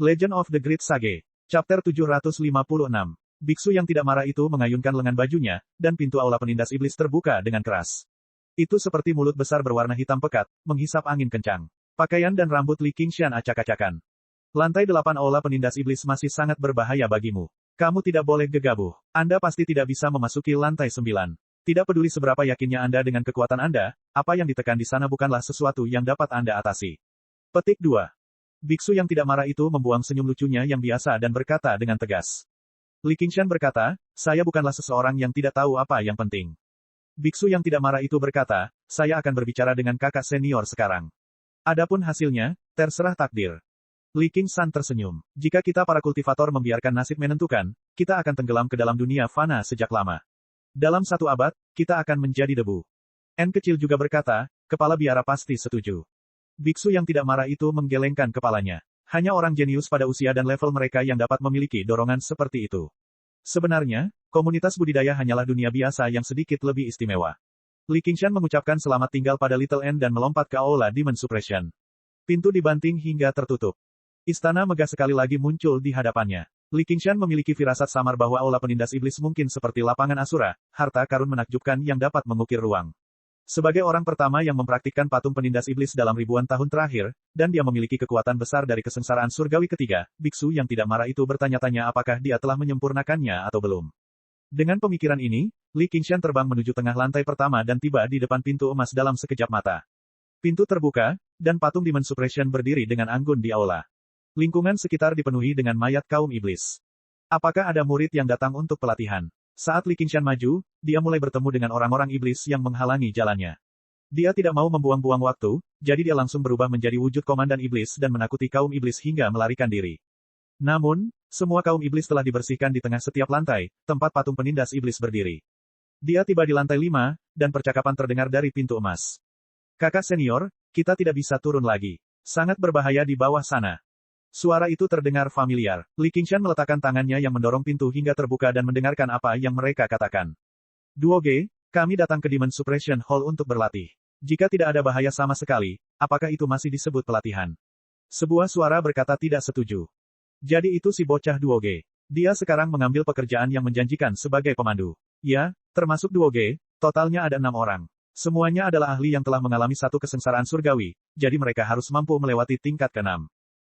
Legend of the Great Sage. Chapter 756. Biksu yang tidak marah itu mengayunkan lengan bajunya, dan pintu aula penindas iblis terbuka dengan keras. Itu seperti mulut besar berwarna hitam pekat, menghisap angin kencang. Pakaian dan rambut Li Qingshan acak-acakan. Lantai 8 aula penindas iblis masih sangat berbahaya bagimu. Kamu tidak boleh gegabah. Anda pasti tidak bisa memasuki lantai 9. Tidak peduli seberapa yakinnya Anda dengan kekuatan Anda, apa yang ditekan di sana bukanlah sesuatu yang dapat Anda atasi. Petik 2. Biksu yang tidak marah itu membuang senyum lucunya yang biasa dan berkata dengan tegas. Li Qingshan berkata, saya bukanlah seseorang yang tidak tahu apa yang penting. Biksu yang tidak marah itu berkata, saya akan berbicara dengan kakak senior sekarang. Adapun hasilnya, terserah takdir. Li Qingshan tersenyum. Jika kita para kultivator membiarkan nasib menentukan, kita akan tenggelam ke dalam dunia fana sejak lama. Dalam 1 abad, kita akan menjadi debu. N kecil juga berkata, kepala biara pasti setuju. Biksu yang tidak marah itu menggelengkan kepalanya. Hanya orang jenius pada usia dan level mereka yang dapat memiliki dorongan seperti itu. Sebenarnya, komunitas budidaya hanyalah dunia biasa yang sedikit lebih istimewa. Li Qingshan mengucapkan selamat tinggal pada Little N dan melompat ke aula Demon Suppression. Pintu dibanting hingga tertutup. Istana megah sekali lagi muncul di hadapannya. Li Qingshan memiliki firasat samar bahwa aula penindas iblis mungkin seperti lapangan Asura, harta karun menakjubkan yang dapat mengukir ruang. Sebagai orang pertama yang mempraktikkan patung penindas iblis dalam ribuan tahun terakhir, dan dia memiliki kekuatan besar dari kesengsaraan surgawi ketiga, biksu yang tidak marah itu bertanya-tanya apakah dia telah menyempurnakannya atau belum. Dengan pemikiran ini, Li Qingshan terbang menuju tengah lantai pertama dan tiba di depan pintu emas dalam sekejap mata. Pintu terbuka, dan patung Demon Suppression berdiri dengan anggun di aula. Lingkungan sekitar dipenuhi dengan mayat kaum iblis. Apakah ada murid yang datang untuk pelatihan? Saat Li Qingshan maju, dia mulai bertemu dengan orang-orang iblis yang menghalangi jalannya. Dia tidak mau membuang-buang waktu, jadi dia langsung berubah menjadi wujud komandan iblis dan menakuti kaum iblis hingga melarikan diri. Namun, semua kaum iblis telah dibersihkan di tengah setiap lantai, tempat patung penindas iblis berdiri. Dia tiba di lantai 5, dan percakapan terdengar dari pintu emas. Kakak senior, kita tidak bisa turun lagi. Sangat berbahaya di bawah sana. Suara itu terdengar familiar. Li Qingshan meletakkan tangannya yang mendorong pintu hingga terbuka dan mendengarkan apa yang mereka katakan. Duoge, kami datang ke Demon Suppression Hall untuk berlatih. Jika tidak ada bahaya sama sekali, apakah itu masih disebut pelatihan? Sebuah suara berkata tidak setuju. Jadi itu si bocah Duoge. Dia sekarang mengambil pekerjaan yang menjanjikan sebagai pemandu. Ya, termasuk Duoge, totalnya ada 6 orang. Semuanya adalah ahli yang telah mengalami satu kesengsaraan surgawi, jadi mereka harus mampu melewati tingkat ke-6.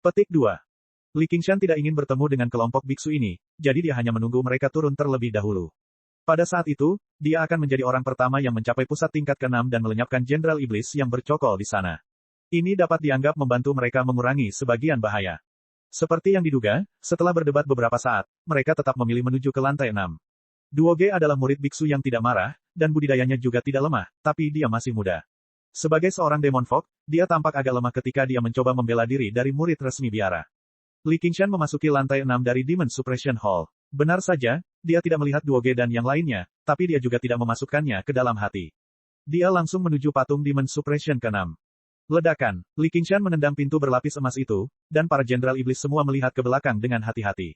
Petik 2. Li Qingshan tidak ingin bertemu dengan kelompok biksu ini, jadi dia hanya menunggu mereka turun terlebih dahulu. Pada saat itu, dia akan menjadi orang pertama yang mencapai pusat tingkat ke-6 dan melenyapkan Jenderal Iblis yang bercokol di sana. Ini dapat dianggap membantu mereka mengurangi sebagian bahaya. Seperti yang diduga, setelah berdebat beberapa saat, mereka tetap memilih menuju ke lantai 6. Duoge adalah murid biksu yang tidak marah, dan budidayanya juga tidak lemah, tapi dia masih muda. Sebagai seorang Demon Folk, dia tampak agak lemah ketika dia mencoba membela diri dari murid resmi biara. Li Qingshan memasuki lantai 6 dari Demon Suppression Hall. Benar saja, dia tidak melihat Duoge dan yang lainnya, tapi dia juga tidak memasukkannya ke dalam hati. Dia langsung menuju patung Demon Suppression ke-6. Ledakan. Li Qingshan menendang pintu berlapis emas itu, dan para jenderal iblis semua melihat ke belakang dengan hati-hati.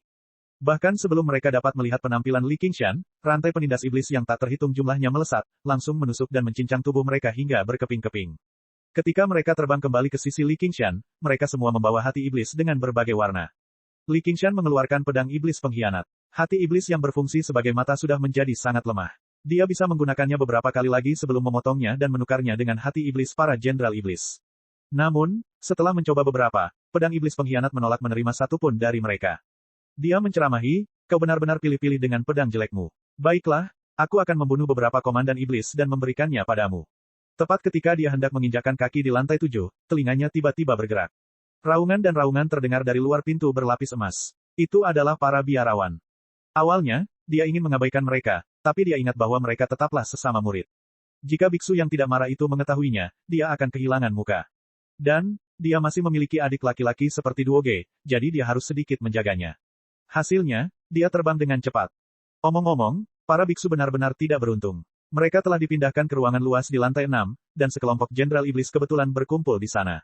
Bahkan sebelum mereka dapat melihat penampilan Li Qingshan, rantai penindas iblis yang tak terhitung jumlahnya melesat, langsung menusuk dan mencincang tubuh mereka hingga berkeping-keping. Ketika mereka terbang kembali ke sisi Li Qingshan, mereka semua membawa hati iblis dengan berbagai warna. Li Qingshan mengeluarkan pedang iblis pengkhianat. Hati iblis yang berfungsi sebagai mata sudah menjadi sangat lemah. Dia bisa menggunakannya beberapa kali lagi sebelum memotongnya dan menukarnya dengan hati iblis para jenderal iblis. Namun, setelah mencoba beberapa, pedang iblis pengkhianat menolak menerima satu pun dari mereka. Dia menceramahi, kau benar-benar pilih-pilih dengan pedang jelekmu. Baiklah, aku akan membunuh beberapa komandan iblis dan memberikannya padamu. Tepat ketika dia hendak menginjakkan kaki di lantai 7, telinganya tiba-tiba bergerak. Raungan dan raungan terdengar dari luar pintu berlapis emas. Itu adalah para biarawan. Awalnya, dia ingin mengabaikan mereka, tapi dia ingat bahwa mereka tetaplah sesama murid. Jika biksu yang tidak marah itu mengetahuinya, dia akan kehilangan muka. Dan, dia masih memiliki adik laki-laki seperti Duoge, jadi dia harus sedikit menjaganya. Hasilnya, dia terbang dengan cepat. Omong-omong, para biksu benar-benar tidak beruntung. Mereka telah dipindahkan ke ruangan luas di lantai 6, dan sekelompok jenderal iblis kebetulan berkumpul di sana.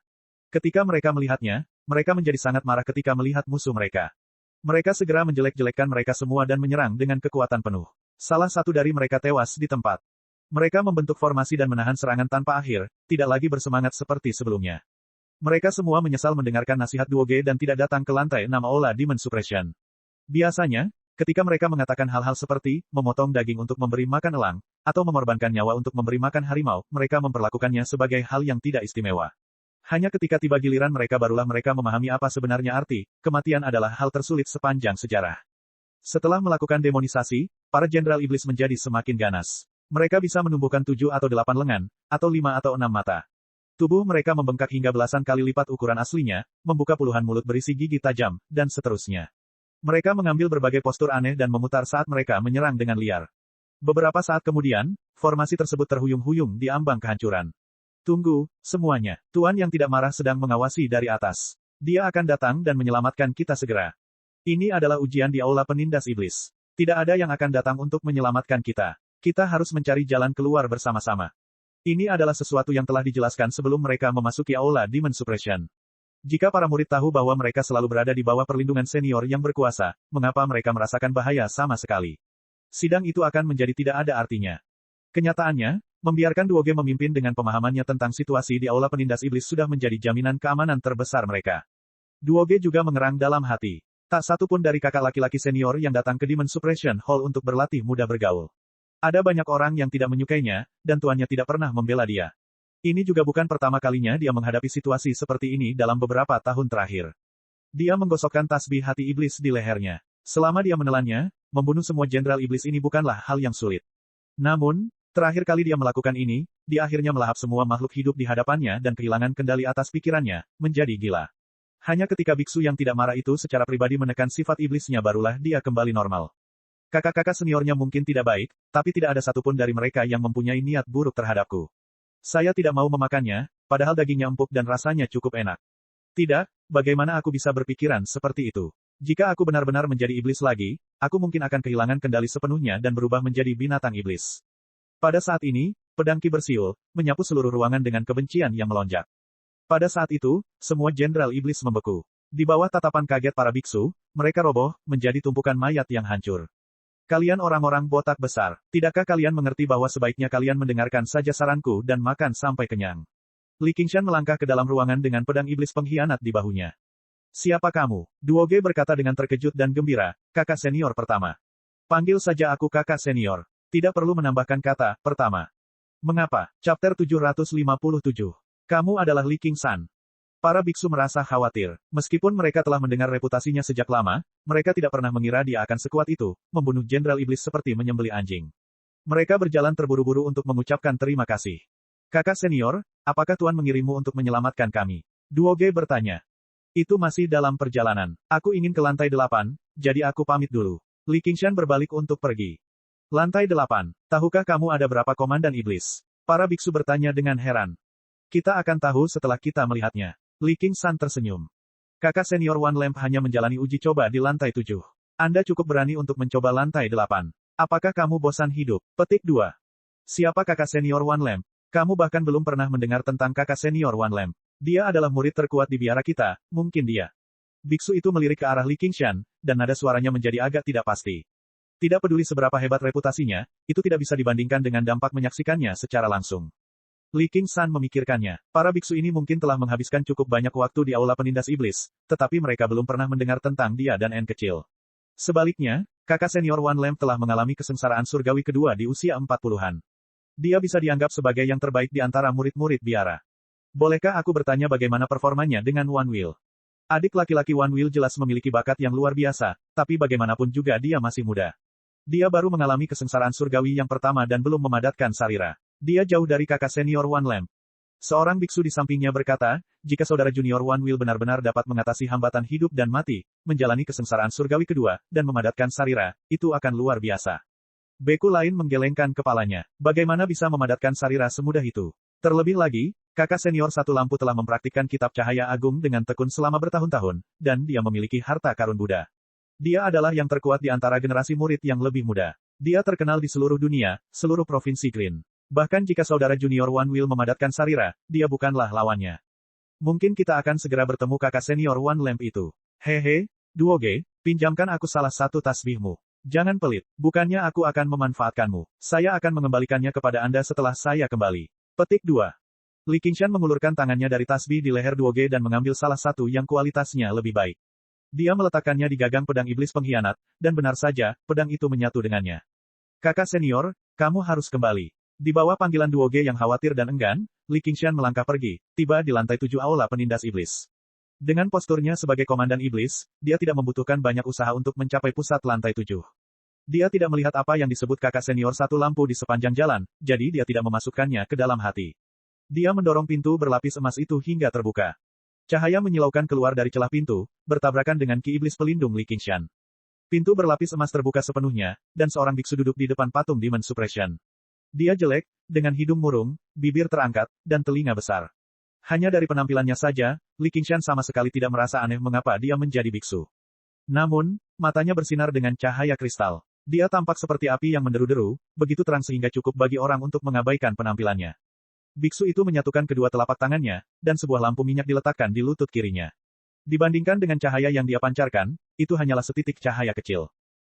Ketika mereka melihatnya, mereka menjadi sangat marah ketika melihat musuh mereka. Mereka segera menjelek-jelekkan mereka semua dan menyerang dengan kekuatan penuh. Salah satu dari mereka tewas di tempat. Mereka membentuk formasi dan menahan serangan tanpa akhir, tidak lagi bersemangat seperti sebelumnya. Mereka semua menyesal mendengarkan nasihat Duoge dan tidak datang ke lantai 6 Aula Demon Suppression. Biasanya, ketika mereka mengatakan hal-hal seperti, memotong daging untuk memberi makan elang, atau mengorbankan nyawa untuk memberi makan harimau, mereka memperlakukannya sebagai hal yang tidak istimewa. Hanya ketika tiba giliran mereka barulah mereka memahami apa sebenarnya arti, kematian adalah hal tersulit sepanjang sejarah. Setelah melakukan demonisasi, para jenderal iblis menjadi semakin ganas. Mereka bisa menumbuhkan 7 atau 8 lengan, atau 5 atau 6 mata. Tubuh mereka membengkak hingga belasan kali lipat ukuran aslinya, membuka puluhan mulut berisi gigi tajam, dan seterusnya. Mereka mengambil berbagai postur aneh dan memutar saat mereka menyerang dengan liar. Beberapa saat kemudian, formasi tersebut terhuyung-huyung di ambang kehancuran. Tunggu, semuanya. Tuan yang tidak marah sedang mengawasi dari atas. Dia akan datang dan menyelamatkan kita segera. Ini adalah ujian di Aula Penindas Iblis. Tidak ada yang akan datang untuk menyelamatkan kita. Kita harus mencari jalan keluar bersama-sama. Ini adalah sesuatu yang telah dijelaskan sebelum mereka memasuki Aula Demon Suppression. Jika para murid tahu bahwa mereka selalu berada di bawah perlindungan senior yang berkuasa, mengapa mereka merasakan bahaya sama sekali? Sidang itu akan menjadi tidak ada artinya. Kenyataannya, membiarkan Duoge memimpin dengan pemahamannya tentang situasi di Aula Penindas Iblis sudah menjadi jaminan keamanan terbesar mereka. Duoge juga mengerang dalam hati. Tak satu pun dari kakak laki-laki senior yang datang ke Demon Suppression Hall untuk berlatih mudah bergaul. Ada banyak orang yang tidak menyukainya, dan tuannya tidak pernah membela dia. Ini juga bukan pertama kalinya dia menghadapi situasi seperti ini dalam beberapa tahun terakhir. Dia menggosokkan tasbih hati iblis di lehernya. Selama dia menelannya, membunuh semua jenderal iblis ini bukanlah hal yang sulit. Namun, terakhir kali dia melakukan ini, dia akhirnya melahap semua makhluk hidup di hadapannya dan kehilangan kendali atas pikirannya, menjadi gila. Hanya ketika biksu yang tidak marah itu secara pribadi menekan sifat iblisnya barulah dia kembali normal. Kakak-kakak seniornya mungkin tidak baik, tapi tidak ada satupun dari mereka yang mempunyai niat buruk terhadapku. Saya tidak mau memakannya, padahal dagingnya empuk dan rasanya cukup enak. Tidak, bagaimana aku bisa berpikiran seperti itu? Jika aku benar-benar menjadi iblis lagi, aku mungkin akan kehilangan kendali sepenuhnya dan berubah menjadi binatang iblis. Pada saat ini, pedang Ki bersiul, menyapu seluruh ruangan dengan kebencian yang melonjak. Pada saat itu, semua jenderal iblis membeku. Di bawah tatapan kaget para biksu, mereka roboh, menjadi tumpukan mayat yang hancur. Kalian orang-orang botak besar, tidakkah kalian mengerti bahwa sebaiknya kalian mendengarkan saja saranku dan makan sampai kenyang? Li Qingshan melangkah ke dalam ruangan dengan pedang iblis pengkhianat di bahunya. Siapa kamu? Duoge berkata dengan terkejut dan gembira, kakak senior pertama. Panggil saja aku kakak senior. Tidak perlu menambahkan kata, pertama. Mengapa? Chapter 757. Kamu adalah Li Qingshan. Para biksu merasa khawatir. Meskipun mereka telah mendengar reputasinya sejak lama, mereka tidak pernah mengira dia akan sekuat itu, membunuh jenderal iblis seperti menyembelih anjing. Mereka berjalan terburu-buru untuk mengucapkan terima kasih. Kakak senior, apakah Tuan mengirimmu untuk menyelamatkan kami? Duoge bertanya. Itu masih dalam perjalanan. Aku ingin ke lantai 8, jadi aku pamit dulu. Li Qingshan berbalik untuk pergi. Lantai 8. Tahukah kamu ada berapa komandan iblis? Para biksu bertanya dengan heran. Kita akan tahu setelah kita melihatnya. Li Qingshan tersenyum. Kakak senior One Lamp hanya menjalani uji coba di lantai 7. Anda cukup berani untuk mencoba lantai 8. Apakah kamu bosan hidup? Petik 2. Siapa kakak senior One Lamp? Kamu bahkan belum pernah mendengar tentang kakak senior One Lamp. Dia adalah murid terkuat di biara kita, mungkin dia. Biksu itu melirik ke arah Li Qingshan, dan nada suaranya menjadi agak tidak pasti. Tidak peduli seberapa hebat reputasinya, itu tidak bisa dibandingkan dengan dampak menyaksikannya secara langsung. Li Qingshan memikirkannya. Para biksu ini mungkin telah menghabiskan cukup banyak waktu di Aula Penindas Iblis, tetapi mereka belum pernah mendengar tentang dia dan N kecil. Sebaliknya, kakak senior One Lamp telah mengalami kesengsaraan surgawi kedua di usia 40-an. Dia bisa dianggap sebagai yang terbaik di antara murid-murid biara. Bolehkah aku bertanya bagaimana performanya dengan One Will? Adik laki-laki One Will jelas memiliki bakat yang luar biasa, tapi bagaimanapun juga dia masih muda. Dia baru mengalami kesengsaraan surgawi yang pertama dan belum memadatkan sarira. Dia jauh dari kakak senior One Lamp. Seorang biksu di sampingnya berkata, jika saudara junior One Will benar-benar dapat mengatasi hambatan hidup dan mati, menjalani kesengsaraan surgawi kedua, dan memadatkan sarira, itu akan luar biasa. Beku lain menggelengkan kepalanya. Bagaimana bisa memadatkan sarira semudah itu? Terlebih lagi, kakak senior satu lampu telah mempraktikkan kitab cahaya agung dengan tekun selama bertahun-tahun, dan dia memiliki harta karun Buddha. Dia adalah yang terkuat di antara generasi murid yang lebih muda. Dia terkenal di seluruh dunia, seluruh provinsi Green. Bahkan jika saudara junior One Will memadatkan sarira, dia bukanlah lawannya. Mungkin kita akan segera bertemu kakak senior One Lamp itu. Hehe, Duoge, pinjamkan aku salah satu tasbihmu. Jangan pelit, bukannya aku akan memanfaatkanmu. Saya akan mengembalikannya kepada Anda setelah saya kembali. Petik 2. Li Qingshan mengulurkan tangannya dari tasbih di leher Duoge dan mengambil salah satu yang kualitasnya lebih baik. Dia meletakkannya di gagang pedang iblis pengkhianat, dan benar saja, pedang itu menyatu dengannya. Kakak senior, kamu harus kembali. Di bawah panggilan Duoge yang khawatir dan enggan, Li Qingshan melangkah pergi, tiba di lantai 7 aula penindas iblis. Dengan posturnya sebagai komandan iblis, dia tidak membutuhkan banyak usaha untuk mencapai pusat lantai 7. Dia tidak melihat apa yang disebut kakak senior satu lampu di sepanjang jalan, jadi dia tidak memasukkannya ke dalam hati. Dia mendorong pintu berlapis emas itu hingga terbuka. Cahaya menyilaukan keluar dari celah pintu, bertabrakan dengan ki iblis pelindung Li Qingshan. Pintu berlapis emas terbuka sepenuhnya, dan seorang biksu duduk di depan patung Demon Suppression. Dia jelek, dengan hidung murung, bibir terangkat, dan telinga besar. Hanya dari penampilannya saja, Li Qingshan sama sekali tidak merasa aneh mengapa dia menjadi biksu. Namun, matanya bersinar dengan cahaya kristal. Dia tampak seperti api yang menderu-deru, begitu terang sehingga cukup bagi orang untuk mengabaikan penampilannya. Biksu itu menyatukan kedua telapak tangannya, dan sebuah lampu minyak diletakkan di lutut kirinya. Dibandingkan dengan cahaya yang dia pancarkan, itu hanyalah setitik cahaya kecil.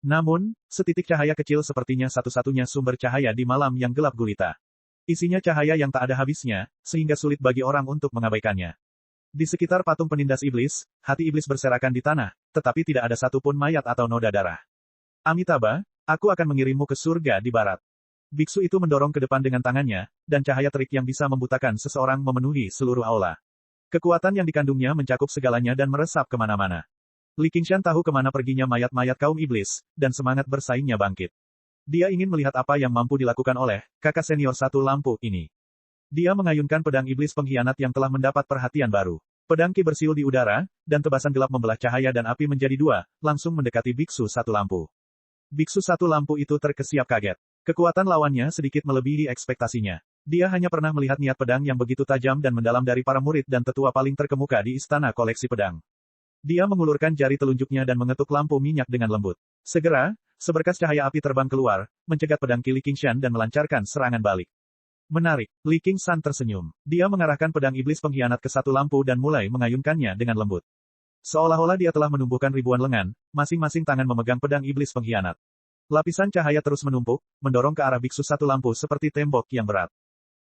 Namun, setitik cahaya kecil sepertinya satu-satunya sumber cahaya di malam yang gelap gulita. Isinya cahaya yang tak ada habisnya, sehingga sulit bagi orang untuk mengabaikannya. Di sekitar patung penindas iblis, hati iblis berserakan di tanah, tetapi tidak ada satupun mayat atau noda darah. Amitabha, aku akan mengirimmu ke surga di barat. Biksu itu mendorong ke depan dengan tangannya, dan cahaya terik yang bisa membutakan seseorang memenuhi seluruh aula. Kekuatan yang dikandungnya mencakup segalanya dan meresap kemana-mana. Li Qingshan tahu kemana perginya mayat-mayat kaum iblis, dan semangat bersaingnya bangkit. Dia ingin melihat apa yang mampu dilakukan oleh kakak senior satu lampu ini. Dia mengayunkan pedang iblis pengkhianat yang telah mendapat perhatian baru. Pedang ki bersiul di udara, dan tebasan gelap membelah cahaya dan api menjadi dua, langsung mendekati biksu satu lampu. Biksu satu lampu itu terkesiap kaget. Kekuatan lawannya sedikit melebihi ekspektasinya. Dia hanya pernah melihat niat pedang yang begitu tajam dan mendalam dari para murid dan tetua paling terkemuka di istana koleksi pedang. Dia mengulurkan jari telunjuknya dan mengetuk lampu minyak dengan lembut. Segera, seberkas cahaya api terbang keluar, mencegat pedang Li Qingshan dan melancarkan serangan balik. Menarik, Li Qingshan tersenyum. Dia mengarahkan pedang iblis pengkhianat ke satu lampu dan mulai mengayunkannya dengan lembut. Seolah-olah dia telah menumbuhkan ribuan lengan, masing-masing tangan memegang pedang iblis pengkhianat. Lapisan cahaya terus menumpuk, mendorong ke arah biksu satu lampu seperti tembok yang berat.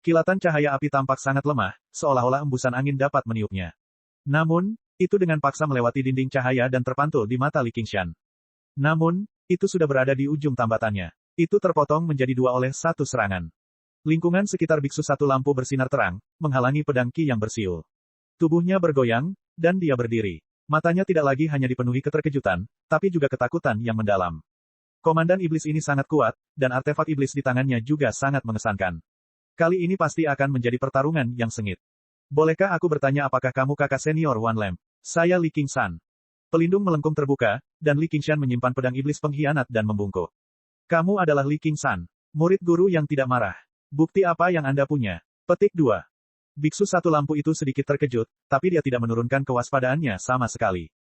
Kilatan cahaya api tampak sangat lemah, seolah-olah embusan angin dapat meniupnya. Namun, itu dengan paksa melewati dinding cahaya dan terpantul di mata Li Qingshan. Namun, itu sudah berada di ujung tambatannya. Itu terpotong menjadi dua oleh satu serangan. Lingkungan sekitar biksu satu lampu bersinar terang, menghalangi pedang ki yang bersiul. Tubuhnya bergoyang, dan dia berdiri. Matanya tidak lagi hanya dipenuhi keterkejutan, tapi juga ketakutan yang mendalam. Komandan iblis ini sangat kuat, dan artefak iblis di tangannya juga sangat mengesankan. Kali ini pasti akan menjadi pertarungan yang sengit. Bolehkah aku bertanya apakah kamu kakak senior One Lamp? Saya Li Qingshan. Pelindung melengkung terbuka, dan Li Qingshan menyimpan pedang iblis pengkhianat dan membungkuk. Kamu adalah Li Qingshan, murid guru yang tidak marah. Bukti apa yang Anda punya? Petik 2. Biksu satu lampu itu sedikit terkejut, tapi dia tidak menurunkan kewaspadaannya sama sekali.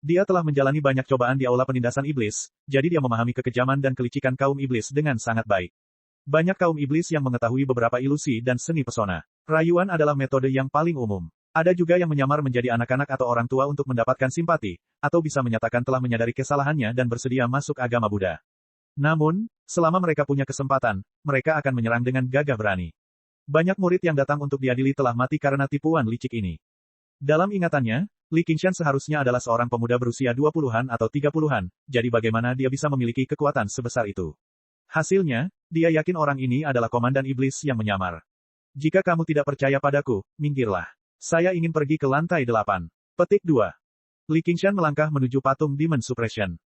Dia telah menjalani banyak cobaan di aula penindasan iblis, jadi dia memahami kekejaman dan kelicikan kaum iblis dengan sangat baik. Banyak kaum iblis yang mengetahui beberapa ilusi dan seni pesona. Rayuan adalah metode yang paling umum. Ada juga yang menyamar menjadi anak-anak atau orang tua untuk mendapatkan simpati, atau bisa menyatakan telah menyadari kesalahannya dan bersedia masuk agama Buddha. Namun, selama mereka punya kesempatan, mereka akan menyerang dengan gagah berani. Banyak murid yang datang untuk diadili telah mati karena tipuan licik ini. Dalam ingatannya, Li Qingshan seharusnya adalah seorang pemuda berusia 20-an atau 30-an, jadi bagaimana dia bisa memiliki kekuatan sebesar itu? Hasilnya, dia yakin orang ini adalah komandan iblis yang menyamar. Jika kamu tidak percaya padaku, minggirlah. Saya ingin pergi ke lantai 8. Petik 2. Li Qingshan melangkah menuju patung Demon Suppression.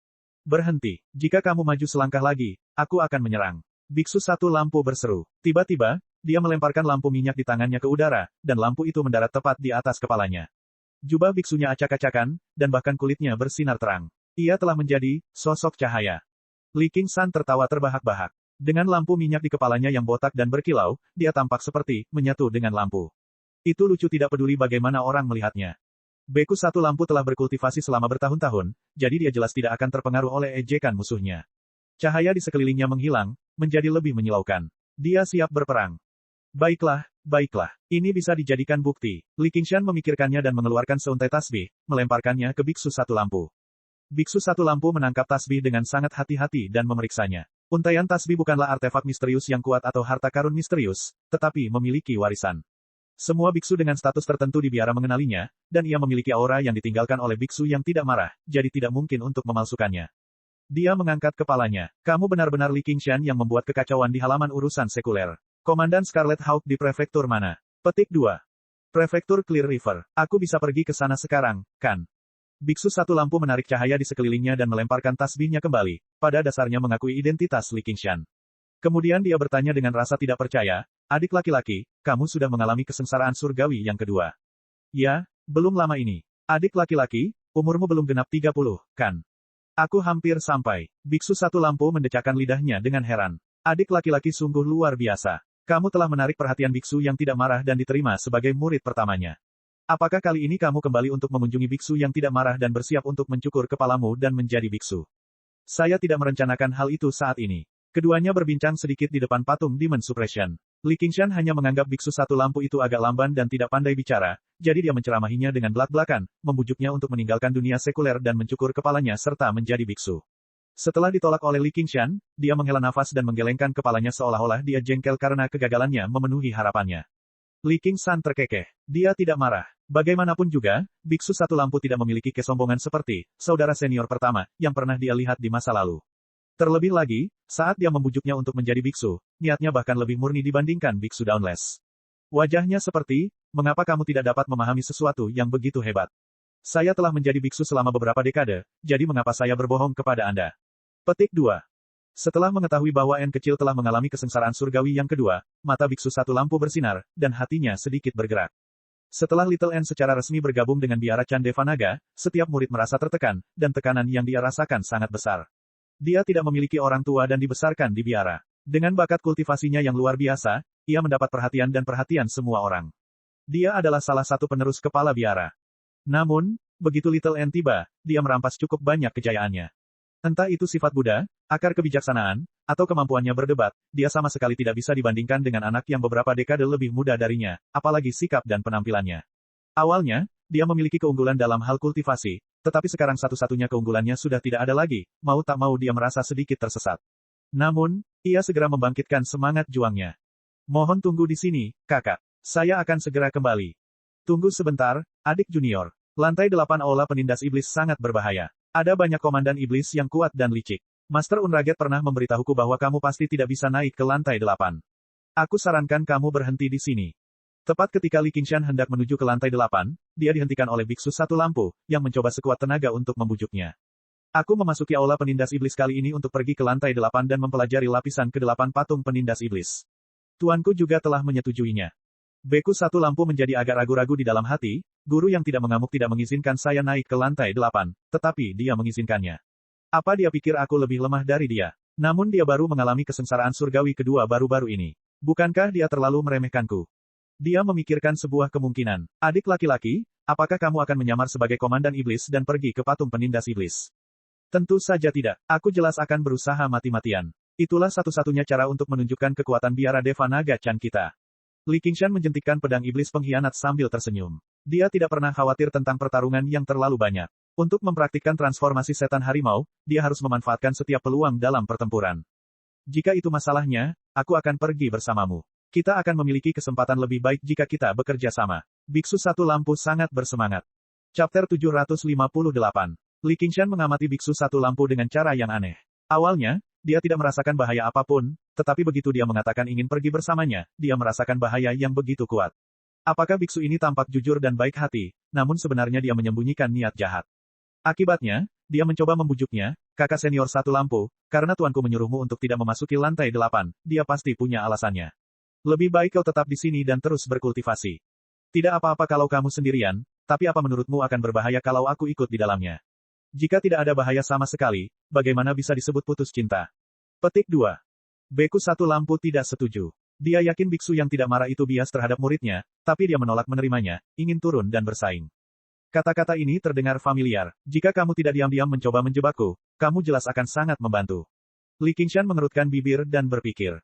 Berhenti. Jika kamu maju selangkah lagi, aku akan menyerang. Biksu satu lampu berseru. Tiba-tiba, dia melemparkan lampu minyak di tangannya ke udara, dan lampu itu mendarat tepat di atas kepalanya. Jubah biksunya acak-acakan, dan bahkan kulitnya bersinar terang. Ia telah menjadi sosok cahaya. Li Qingshan tertawa terbahak-bahak. Dengan lampu minyak di kepalanya yang botak dan berkilau, dia tampak seperti menyatu dengan lampu. Itu lucu tidak peduli bagaimana orang melihatnya. Beku satu lampu telah berkultivasi selama bertahun-tahun, jadi dia jelas tidak akan terpengaruh oleh ejekan musuhnya. Cahaya di sekelilingnya menghilang, menjadi lebih menyilaukan. Dia siap berperang. Baiklah, baiklah. Ini bisa dijadikan bukti. Li Qingshan memikirkannya dan mengeluarkan seuntai tasbih, melemparkannya ke biksu satu lampu. Biksu satu lampu menangkap tasbih dengan sangat hati-hati dan memeriksanya. Untaian tasbih bukanlah artefak misterius yang kuat atau harta karun misterius, tetapi memiliki warisan. Semua biksu dengan status tertentu di biara mengenalinya, dan ia memiliki aura yang ditinggalkan oleh biksu yang tidak marah, jadi tidak mungkin untuk memalsukannya. Dia mengangkat kepalanya. Kamu benar-benar Li Qingshan yang membuat kekacauan di halaman urusan sekuler. Komandan Scarlet Hawk di prefektur mana? Petik 2. Prefektur Clear River. Aku bisa pergi ke sana sekarang, kan? Biksu satu lampu menarik cahaya di sekelilingnya dan melemparkan tasbihnya kembali, pada dasarnya mengakui identitas Li Qingshan. Kemudian dia bertanya dengan rasa tidak percaya, adik laki-laki, kamu sudah mengalami kesengsaraan surgawi yang kedua. Ya, belum lama ini. Adik laki-laki, umurmu belum genap 30, kan? Aku hampir sampai. Biksu satu lampu mendecakkan lidahnya dengan heran. Adik laki-laki sungguh luar biasa. Kamu telah menarik perhatian biksu yang tidak marah dan diterima sebagai murid pertamanya. Apakah kali ini kamu kembali untuk mengunjungi biksu yang tidak marah dan bersiap untuk mencukur kepalamu dan menjadi biksu? Saya tidak merencanakan hal itu saat ini. Keduanya berbincang sedikit di depan patung Demon Suppression. Li Qingshan hanya menganggap biksu satu lampu itu agak lamban dan tidak pandai bicara, jadi dia menceramahinya dengan belak-belakan, membujuknya untuk meninggalkan dunia sekuler dan mencukur kepalanya serta menjadi biksu. Setelah ditolak oleh Li Qingshan, dia menghela nafas dan menggelengkan kepalanya seolah-olah dia jengkel karena kegagalannya memenuhi harapannya. Li Qingshan terkekeh. Dia tidak marah. Bagaimanapun juga, biksu satu lampu tidak memiliki kesombongan seperti saudara senior pertama yang pernah dia lihat di masa lalu. Terlebih lagi, saat dia membujuknya untuk menjadi biksu, niatnya bahkan lebih murni dibandingkan biksu Dauntless. Wajahnya seperti, mengapa kamu tidak dapat memahami sesuatu yang begitu hebat? Saya telah menjadi biksu selama beberapa dekade, jadi mengapa saya berbohong kepada Anda? Petik 2. Setelah mengetahui bahwa N kecil telah mengalami kesengsaraan surgawi yang kedua, mata biksu satu lampu bersinar, dan hatinya sedikit bergerak. Setelah Little N secara resmi bergabung dengan biara Chan Devanaga, setiap murid merasa tertekan, dan tekanan yang dia rasakan sangat besar. Dia tidak memiliki orang tua dan dibesarkan di biara. Dengan bakat kultivasinya yang luar biasa, ia mendapat perhatian dan perhatian semua orang. Dia adalah salah satu penerus kepala biara. Namun, begitu Little N tiba, dia merampas cukup banyak kejayaannya. Entah itu sifat Buddha, akar kebijaksanaan, atau kemampuannya berdebat, dia sama sekali tidak bisa dibandingkan dengan anak yang beberapa dekade lebih muda darinya, apalagi sikap dan penampilannya. Awalnya, dia memiliki keunggulan dalam hal kultivasi, tetapi sekarang satu-satunya keunggulannya sudah tidak ada lagi, mau tak mau dia merasa sedikit tersesat. Namun, ia segera membangkitkan semangat juangnya. Mohon tunggu di sini, kakak. Saya akan segera kembali. Tunggu sebentar, adik junior. Lantai 8 Aula Penindas Iblis sangat berbahaya. Ada banyak komandan iblis yang kuat dan licik. Master Unraget pernah memberitahuku bahwa kamu pasti tidak bisa naik ke lantai 8. Aku sarankan kamu berhenti di sini. Tepat ketika Li Qingshan hendak menuju ke lantai 8, dia dihentikan oleh biksu satu lampu, yang mencoba sekuat tenaga untuk membujuknya. Aku memasuki Aula Penindas Iblis kali ini untuk pergi ke lantai 8 dan mempelajari lapisan ke-8 patung penindas iblis. Tuanku juga telah menyetujuinya. Beku satu lampu menjadi agak ragu-ragu di dalam hati, guru yang tidak mengamuk tidak mengizinkan saya naik ke lantai 8, tetapi dia mengizinkannya. Apa dia pikir aku lebih lemah dari dia? Namun dia baru mengalami kesengsaraan surgawi kedua baru-baru ini. Bukankah dia terlalu meremehkanku? Dia memikirkan sebuah kemungkinan. Adik laki-laki, apakah kamu akan menyamar sebagai komandan iblis dan pergi ke patung penindas iblis? Tentu saja tidak. Aku jelas akan berusaha mati-matian. Itulah satu-satunya cara untuk menunjukkan kekuatan biara Devanaga Chan kita. Li Qingshan menjentikkan pedang iblis pengkhianat sambil tersenyum. Dia tidak pernah khawatir tentang pertarungan yang terlalu banyak. Untuk mempraktikkan transformasi setan harimau, dia harus memanfaatkan setiap peluang dalam pertempuran. Jika itu masalahnya, aku akan pergi bersamamu. Kita akan memiliki kesempatan lebih baik jika kita bekerja sama. Biksu satu lampu sangat bersemangat. Chapter 758. Li Qingshan mengamati biksu satu lampu dengan cara yang aneh. Awalnya, dia tidak merasakan bahaya apapun, tetapi begitu dia mengatakan ingin pergi bersamanya, dia merasakan bahaya yang begitu kuat. Apakah biksu ini tampak jujur dan baik hati, namun sebenarnya dia menyembunyikan niat jahat. Akibatnya, dia mencoba membujuknya, kakak senior satu lampu, karena tuanku menyuruhmu untuk tidak memasuki lantai 8, dia pasti punya alasannya. Lebih baik kau tetap di sini dan terus berkultivasi. Tidak apa-apa kalau kamu sendirian, tapi apa menurutmu akan berbahaya kalau aku ikut di dalamnya? Jika tidak ada bahaya sama sekali, bagaimana bisa disebut putus cinta? Petik 2. Beku satu lampu tidak setuju. Dia yakin biksu yang tidak marah itu bias terhadap muridnya, tapi dia menolak menerimanya, ingin turun dan bersaing. Kata-kata ini terdengar familiar. Jika kamu tidak diam-diam mencoba menjebakku, kamu jelas akan sangat membantu. Li Qingshan mengerutkan bibir dan berpikir.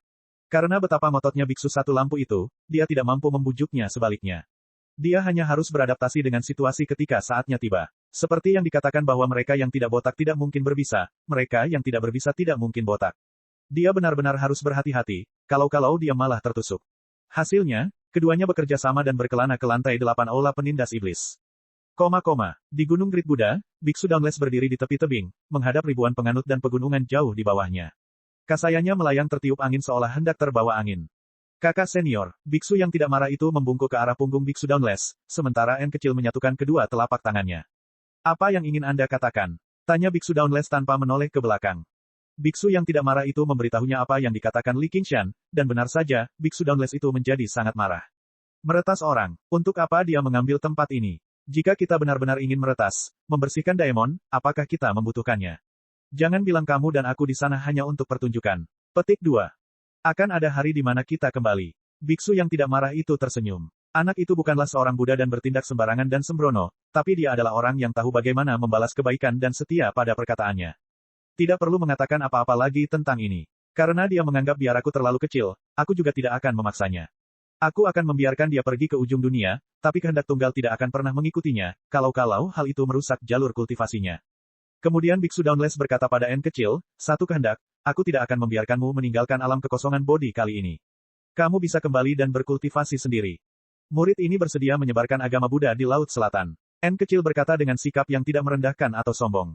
Karena betapa ngototnya biksu satu lampu itu, dia tidak mampu membujuknya sebaliknya. Dia hanya harus beradaptasi dengan situasi ketika saatnya tiba. Seperti yang dikatakan bahwa mereka yang tidak botak tidak mungkin berbisa, mereka yang tidak berbisa tidak mungkin botak. Dia benar-benar harus berhati-hati, kalau-kalau dia malah tertusuk. Hasilnya, Keduanya bekerja sama dan berkelana ke lantai 8 aula penindas iblis. Di Gunung Great Buddha, Biksu Dauntless berdiri di tepi tebing, menghadap ribuan penganut dan pegunungan jauh di bawahnya. Kasayanya melayang tertiup angin seolah hendak terbawa angin. Kakak senior, biksu yang tidak marah itu membungkuk ke arah punggung Biksu Dauntless, sementara N kecil menyatukan kedua telapak tangannya. Apa yang ingin Anda katakan? Tanya Biksu Dauntless tanpa menoleh ke belakang. Biksu yang tidak marah itu memberitahunya apa yang dikatakan Li Qingshan, dan benar saja, Biksu Dauntless itu menjadi sangat marah. Meretas orang, untuk apa dia mengambil tempat ini? Jika kita benar-benar ingin meretas, membersihkan Daemon, apakah kita membutuhkannya? Jangan bilang kamu dan aku di sana hanya untuk pertunjukan. Petik 2. Akan ada hari di mana kita kembali. Biksu yang tidak marah itu tersenyum. Anak itu bukanlah seorang Buddha dan bertindak sembarangan dan sembrono, tapi dia adalah orang yang tahu bagaimana membalas kebaikan dan setia pada perkataannya. Tidak perlu mengatakan apa-apa lagi tentang ini. Karena dia menganggap biar aku terlalu kecil, aku juga tidak akan memaksanya. Aku akan membiarkan dia pergi ke ujung dunia, tapi kehendak tunggal tidak akan pernah mengikutinya, kalau-kalau hal itu merusak jalur kultivasinya. Kemudian Biksu Dauntless berkata pada N kecil, satu kehendak, aku tidak akan membiarkanmu meninggalkan alam kekosongan bodi kali ini. Kamu bisa kembali dan berkultivasi sendiri. Murid ini bersedia menyebarkan agama Buddha di Laut Selatan. N kecil berkata dengan sikap yang tidak merendahkan atau sombong.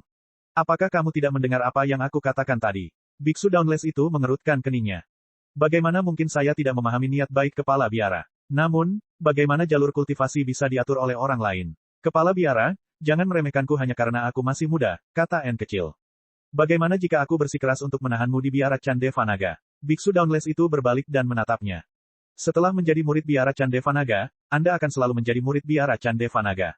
Apakah kamu tidak mendengar apa yang aku katakan tadi? Biksu Dauntless itu mengerutkan keningnya. Bagaimana mungkin saya tidak memahami niat baik kepala biara? Namun, bagaimana jalur kultivasi bisa diatur oleh orang lain? Kepala biara, jangan meremehkanku hanya karena aku masih muda, kata N kecil. Bagaimana jika aku bersikeras untuk menahanmu di biara Candevanaga? Biksu Dauntless itu berbalik dan menatapnya. Setelah menjadi murid biara Candevanaga, Anda akan selalu menjadi murid biara Candevanaga.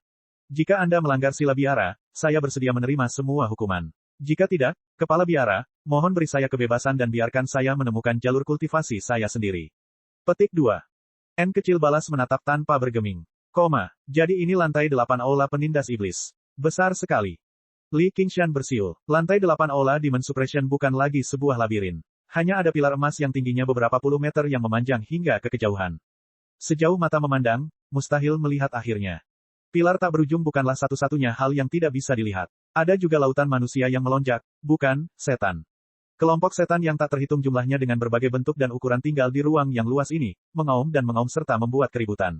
Jika Anda melanggar sila biara, saya bersedia menerima semua hukuman. Jika tidak, kepala biara, mohon beri saya kebebasan dan biarkan saya menemukan jalur kultivasi saya sendiri. Petik 2. N kecil balas menatap tanpa bergeming. Jadi ini lantai 8 aula penindas iblis. Besar sekali. Li Qingshan bersiul. Lantai 8 aula Demon Suppression bukan lagi sebuah labirin. Hanya ada pilar emas yang tingginya beberapa puluh meter yang memanjang hingga ke kejauhan. Sejauh mata memandang, mustahil melihat akhirnya. Pilar tak berujung bukanlah satu-satunya hal yang tidak bisa dilihat. Ada juga lautan manusia yang melonjak, bukan, setan. Kelompok setan yang tak terhitung jumlahnya dengan berbagai bentuk dan ukuran tinggal di ruang yang luas ini, mengaum dan mengaum serta membuat keributan.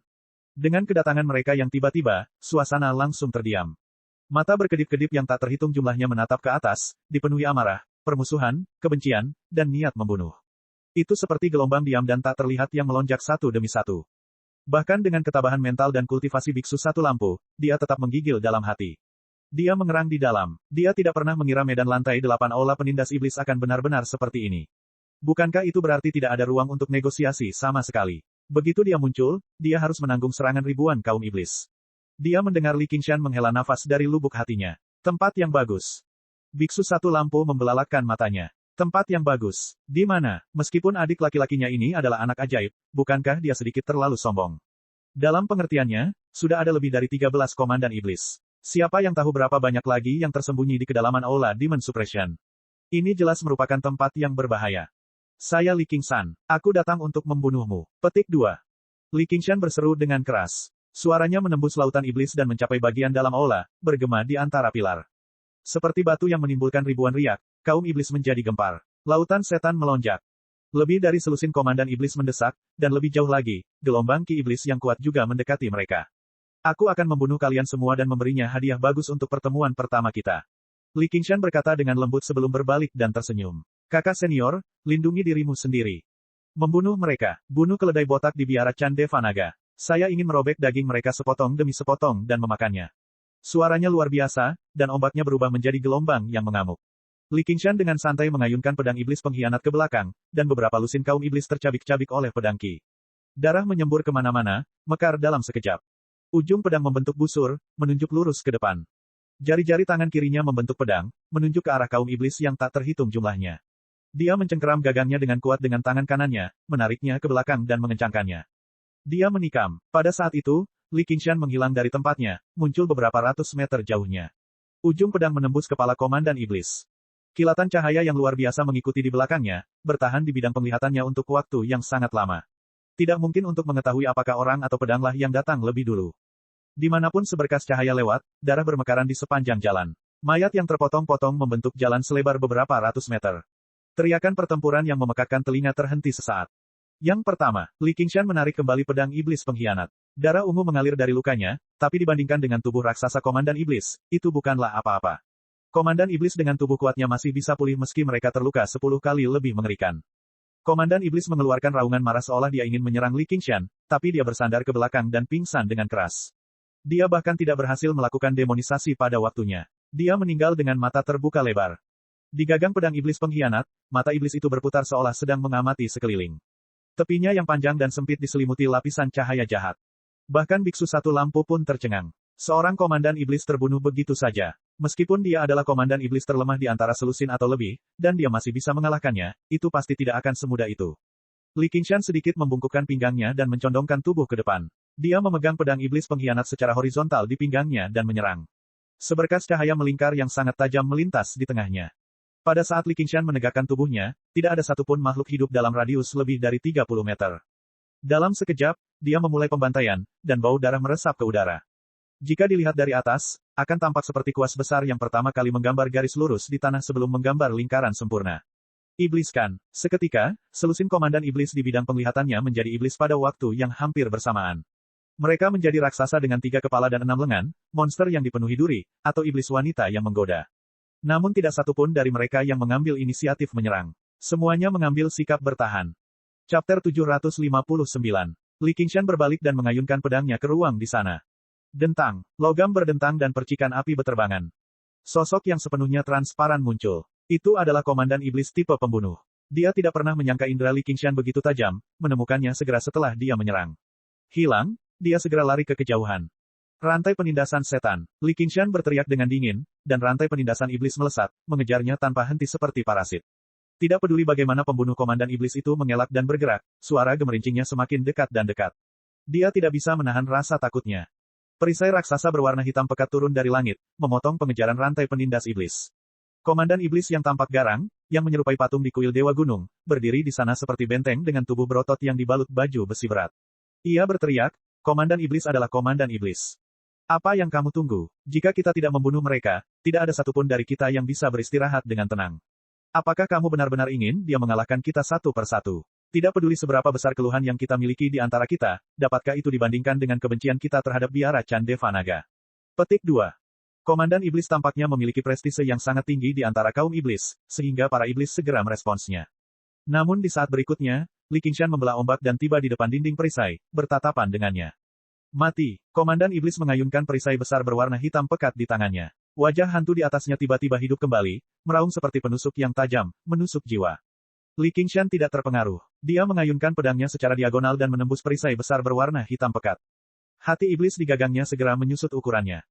Dengan kedatangan mereka yang tiba-tiba, suasana langsung terdiam. Mata berkedip-kedip yang tak terhitung jumlahnya menatap ke atas, dipenuhi amarah, permusuhan, kebencian, dan niat membunuh. Itu seperti gelombang diam dan tak terlihat yang melonjak satu demi satu. Bahkan dengan ketabahan mental dan kultivasi biksu satu lampu, dia tetap menggigil dalam hati. Dia mengerang di dalam. Dia tidak pernah mengira medan lantai 8 aula penindas iblis akan benar-benar seperti ini. Bukankah itu berarti tidak ada ruang untuk negosiasi sama sekali? Begitu dia muncul, dia harus menanggung serangan ribuan kaum iblis. Dia mendengar Li Qingshan menghela nafas dari lubuk hatinya. Tempat yang bagus. Biksu satu lampu membelalakkan matanya. Tempat yang bagus. Di mana? Meskipun adik laki-lakinya ini adalah anak ajaib, bukankah dia sedikit terlalu sombong? Dalam pengertiannya, sudah ada lebih dari 13 komandan iblis. Siapa yang tahu berapa banyak lagi yang tersembunyi di kedalaman aula Demon Suppression? Ini jelas merupakan tempat yang berbahaya. Saya Li Qingshan. Aku datang untuk membunuhmu. Petik 2. Li Qingshan berseru dengan keras. Suaranya menembus lautan iblis dan mencapai bagian dalam aula, bergema di antara pilar. Seperti batu yang menimbulkan ribuan riak, kaum iblis menjadi gempar. Lautan setan melonjak. Lebih dari selusin komandan iblis mendesak, dan lebih jauh lagi, gelombang ki iblis yang kuat juga mendekati mereka. Aku akan membunuh kalian semua dan memberinya hadiah bagus untuk pertemuan pertama kita. Li Qingshan berkata dengan lembut sebelum berbalik dan tersenyum. Kakak senior, lindungi dirimu sendiri. Membunuh mereka, bunuh keledai botak di biara Candevanaga. Saya ingin merobek daging mereka sepotong demi sepotong dan memakannya. Suaranya luar biasa, dan ombaknya berubah menjadi gelombang yang mengamuk. Li Qingshan dengan santai mengayunkan pedang iblis pengkhianat ke belakang, dan beberapa lusin kaum iblis tercabik-cabik oleh pedang ki. Darah menyembur kemana-mana, mekar dalam sekejap. Ujung pedang membentuk busur, menunjuk lurus ke depan. Jari-jari tangan kirinya membentuk pedang, menunjuk ke arah kaum iblis yang tak terhitung jumlahnya. Dia mencengkeram gagangnya dengan kuat dengan tangan kanannya, menariknya ke belakang dan mengencangkannya. Dia menikam. Pada saat itu, Li Qingshan menghilang dari tempatnya, muncul beberapa ratus meter jauhnya. Ujung pedang menembus kepala komandan iblis. Kilatan cahaya yang luar biasa mengikuti di belakangnya, bertahan di bidang penglihatannya untuk waktu yang sangat lama. Tidak mungkin untuk mengetahui apakah orang atau pedanglah yang datang lebih dulu. Dimanapun seberkas cahaya lewat, darah bermekaran di sepanjang jalan. Mayat yang terpotong-potong membentuk jalan selebar beberapa ratus meter. Teriakan pertempuran yang memekakkan telinga terhenti sesaat. Yang pertama, Li Qingshan menarik kembali pedang iblis pengkhianat. Darah ungu mengalir dari lukanya, tapi dibandingkan dengan tubuh raksasa Komandan Iblis, itu bukanlah apa-apa. Komandan Iblis dengan tubuh kuatnya masih bisa pulih meski mereka terluka 10 kali lebih mengerikan. Komandan Iblis mengeluarkan raungan marah seolah dia ingin menyerang Li Qingshan, tapi dia bersandar ke belakang dan pingsan dengan keras. Dia bahkan tidak berhasil melakukan demonisasi pada waktunya. Dia meninggal dengan mata terbuka lebar. Di gagang pedang iblis pengkhianat, mata iblis itu berputar seolah sedang mengamati sekeliling. Tepinya yang panjang dan sempit diselimuti lapisan cahaya jahat. Bahkan biksu satu lampu pun tercengang. Seorang komandan iblis terbunuh begitu saja. Meskipun dia adalah komandan iblis terlemah di antara selusin atau lebih, dan dia masih bisa mengalahkannya, itu pasti tidak akan semudah itu. Li Qingshan sedikit membungkukkan pinggangnya dan mencondongkan tubuh ke depan. Dia memegang pedang iblis pengkhianat secara horizontal di pinggangnya dan menyerang. Seberkas cahaya melingkar yang sangat tajam melintas di tengahnya. Pada saat Li Qingshan menegakkan tubuhnya, tidak ada satupun makhluk hidup dalam radius lebih dari 30 meter. Dalam sekejap, dia memulai pembantaian, dan bau darah meresap ke udara. Jika dilihat dari atas, akan tampak seperti kuas besar yang pertama kali menggambar garis lurus di tanah sebelum menggambar lingkaran sempurna. Iblis kan. Seketika, selusin komandan iblis di bidang penglihatannya menjadi iblis pada waktu yang hampir bersamaan. Mereka menjadi raksasa dengan 3 kepala dan 6 lengan, monster yang dipenuhi duri, atau iblis wanita yang menggoda. Namun tidak satupun dari mereka yang mengambil inisiatif menyerang. Semuanya mengambil sikap bertahan. Chapter 759. Li Qingshan berbalik dan mengayunkan pedangnya ke ruang di sana. Dentang, logam berdentang dan percikan api beterbangan. Sosok yang sepenuhnya transparan muncul. Itu adalah komandan iblis tipe pembunuh. Dia tidak pernah menyangka indera Li Qingshan begitu tajam, menemukannya segera setelah dia menyerang. Hilang, dia segera lari ke kejauhan. Rantai penindasan setan. Li Qingshan berteriak dengan dingin, dan rantai penindasan iblis melesat, mengejarnya tanpa henti seperti parasit. Tidak peduli bagaimana pembunuh komandan iblis itu mengelak dan bergerak, suara gemerincingnya semakin dekat dan dekat. Dia tidak bisa menahan rasa takutnya. Perisai raksasa berwarna hitam pekat turun dari langit, memotong pengejaran rantai penindas iblis. Komandan iblis yang tampak garang, yang menyerupai patung di kuil Dewa Gunung, berdiri di sana seperti benteng dengan tubuh berotot yang dibalut baju besi berat. Ia berteriak, "Komandan iblis adalah komandan iblis. Apa yang kamu tunggu? Jika kita tidak membunuh mereka, tidak ada satupun dari kita yang bisa beristirahat dengan tenang. Apakah kamu benar-benar ingin dia mengalahkan kita satu persatu? Tidak peduli seberapa besar keluhan yang kita miliki di antara kita, dapatkah itu dibandingkan dengan kebencian kita terhadap biara Candeva Naga?" Petik 2. Komandan iblis tampaknya memiliki prestise yang sangat tinggi di antara kaum iblis, sehingga para iblis segera meresponsnya. Namun di saat berikutnya, Li Qingshan membelah ombak dan tiba di depan dinding perisai, bertatapan dengannya. Mati. Komandan iblis mengayunkan perisai besar berwarna hitam pekat di tangannya. Wajah hantu di atasnya tiba-tiba hidup kembali, meraung seperti penusuk yang tajam, menusuk jiwa. Li Qingshan tidak terpengaruh. Dia mengayunkan pedangnya secara diagonal dan menembus perisai besar berwarna hitam pekat. Hati iblis di gagangnya segera menyusut ukurannya.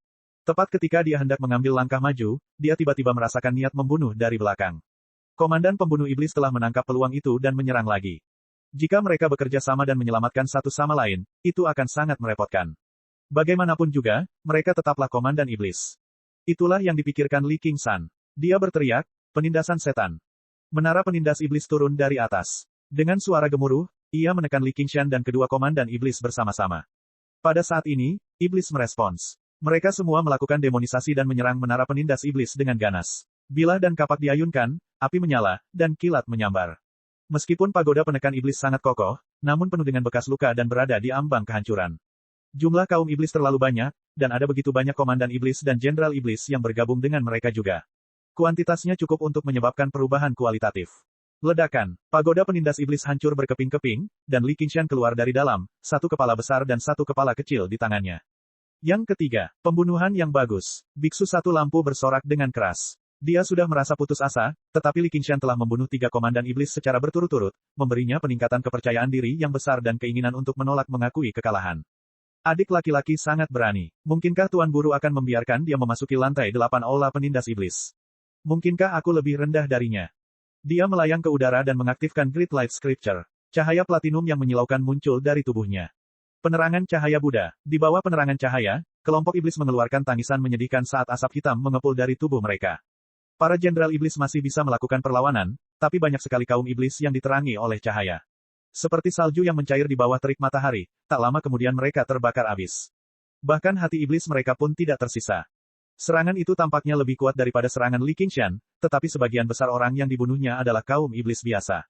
Tepat ketika dia hendak mengambil langkah maju, dia tiba-tiba merasakan niat membunuh dari belakang. Komandan pembunuh iblis telah menangkap peluang itu dan menyerang lagi. Jika mereka bekerja sama dan menyelamatkan satu sama lain, itu akan sangat merepotkan. Bagaimanapun juga, mereka tetaplah komandan iblis. Itulah yang dipikirkan Li Qingshan. Dia berteriak, "Penindasan setan." Menara penindas iblis turun dari atas. Dengan suara gemuruh, ia menekan Li Qingshan dan kedua komandan iblis bersama-sama. Pada saat ini, iblis merespons. Mereka semua melakukan demonisasi dan menyerang menara penindas iblis dengan ganas. Bilah dan kapak diayunkan, api menyala, dan kilat menyambar. Meskipun pagoda penekan iblis sangat kokoh, namun penuh dengan bekas luka dan berada di ambang kehancuran. Jumlah kaum iblis terlalu banyak, dan ada begitu banyak komandan iblis dan jenderal iblis yang bergabung dengan mereka juga. Kuantitasnya cukup untuk menyebabkan perubahan kualitatif. Ledakan, pagoda penindas iblis hancur berkeping-keping, dan Li Qingshan keluar dari dalam, satu kepala besar dan satu kepala kecil di tangannya. Yang ketiga, pembunuhan yang bagus. Biksu satu lampu bersorak dengan keras. Dia sudah merasa putus asa, tetapi Li Qingshan telah membunuh 3 komandan iblis secara berturut-turut, memberinya peningkatan kepercayaan diri yang besar dan keinginan untuk menolak mengakui kekalahan. Adik laki-laki sangat berani. Mungkinkah Tuan Guru akan membiarkan dia memasuki lantai 8 aula penindas iblis? Mungkinkah aku lebih rendah darinya? Dia melayang ke udara dan mengaktifkan Great Light Scripture. Cahaya platinum yang menyilaukan muncul dari tubuhnya. Penerangan cahaya Buddha. Di bawah penerangan cahaya, kelompok iblis mengeluarkan tangisan menyedihkan saat asap hitam mengepul dari tubuh mereka. Para jenderal iblis masih bisa melakukan perlawanan, tapi banyak sekali kaum iblis yang diterangi oleh cahaya. Seperti salju yang mencair di bawah terik matahari, tak lama kemudian mereka terbakar habis. Bahkan hati iblis mereka pun tidak tersisa. Serangan itu tampaknya lebih kuat daripada serangan Li Qingshan, tetapi sebagian besar orang yang dibunuhnya adalah kaum iblis biasa.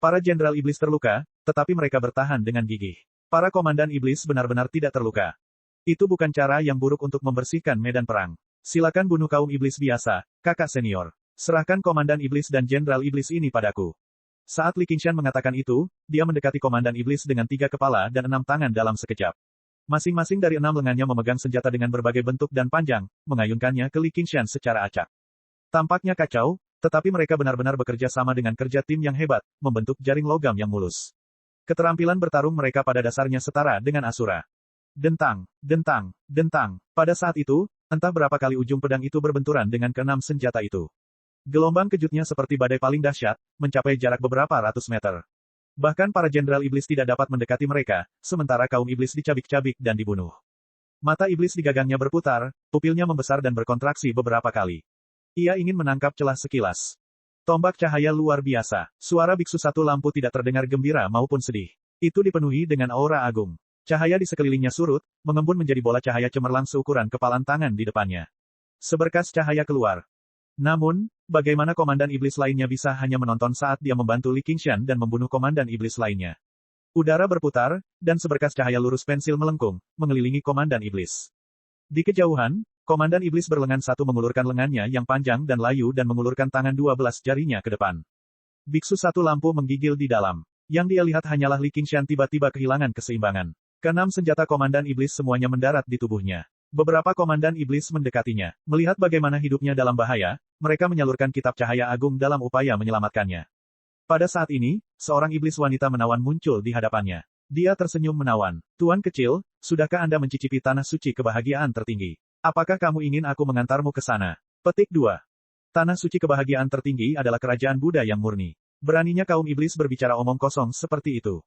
Para jenderal iblis terluka, tetapi mereka bertahan dengan gigih. Para komandan iblis benar-benar tidak terluka. Itu bukan cara yang buruk untuk membersihkan medan perang. Silakan bunuh kaum iblis biasa, kakak senior. Serahkan komandan iblis dan jenderal iblis ini padaku. Saat Li Qingshan mengatakan itu, dia mendekati komandan iblis dengan 3 kepala dan 6 tangan dalam sekejap. Masing-masing dari 6 lengannya memegang senjata dengan berbagai bentuk dan panjang, mengayunkannya ke Li Qingshan secara acak. Tampaknya kacau, tetapi mereka benar-benar bekerja sama dengan kerja tim yang hebat, membentuk jaring logam yang mulus. Keterampilan bertarung mereka pada dasarnya setara dengan Asura. Dentang, dentang, dentang. Pada saat itu, entah berapa kali ujung pedang itu berbenturan dengan keenam senjata itu. Gelombang kejutnya seperti badai paling dahsyat, mencapai jarak beberapa ratus meter. Bahkan para jenderal iblis tidak dapat mendekati mereka, sementara kaum iblis dicabik-cabik dan dibunuh. Mata iblis di gagangnya berputar, pupilnya membesar dan berkontraksi beberapa kali. Ia ingin menangkap celah sekilas. Tombak cahaya luar biasa. Suara biksu satu lampu tidak terdengar gembira maupun sedih. Itu dipenuhi dengan aura agung. Cahaya di sekelilingnya surut, mengembun menjadi bola cahaya cemerlang seukuran kepalan tangan di depannya. Seberkas cahaya keluar. Namun, bagaimana komandan iblis lainnya bisa hanya menonton saat dia membantu Li Qingshan dan membunuh komandan iblis lainnya? Udara berputar, dan seberkas cahaya lurus pensil melengkung, mengelilingi komandan iblis. Di kejauhan, komandan iblis berlengan satu mengulurkan lengannya yang panjang dan layu dan mengulurkan tangan 12 jarinya ke depan. Biksu satu lampu menggigil di dalam. Yang dia lihat hanyalah Li Qingshan tiba-tiba kehilangan keseimbangan. Keenam senjata komandan iblis semuanya mendarat di tubuhnya. Beberapa komandan iblis mendekatinya. Melihat bagaimana hidupnya dalam bahaya, mereka menyalurkan kitab cahaya agung dalam upaya menyelamatkannya. Pada saat ini, seorang iblis wanita menawan muncul di hadapannya. Dia tersenyum menawan. Tuan kecil, sudahkah Anda mencicipi tanah suci kebahagiaan tertinggi? Apakah kamu ingin aku mengantarmu ke sana? Petik 2. Tanah suci kebahagiaan tertinggi adalah kerajaan Buddha yang murni. Beraninya kaum iblis berbicara omong kosong seperti itu.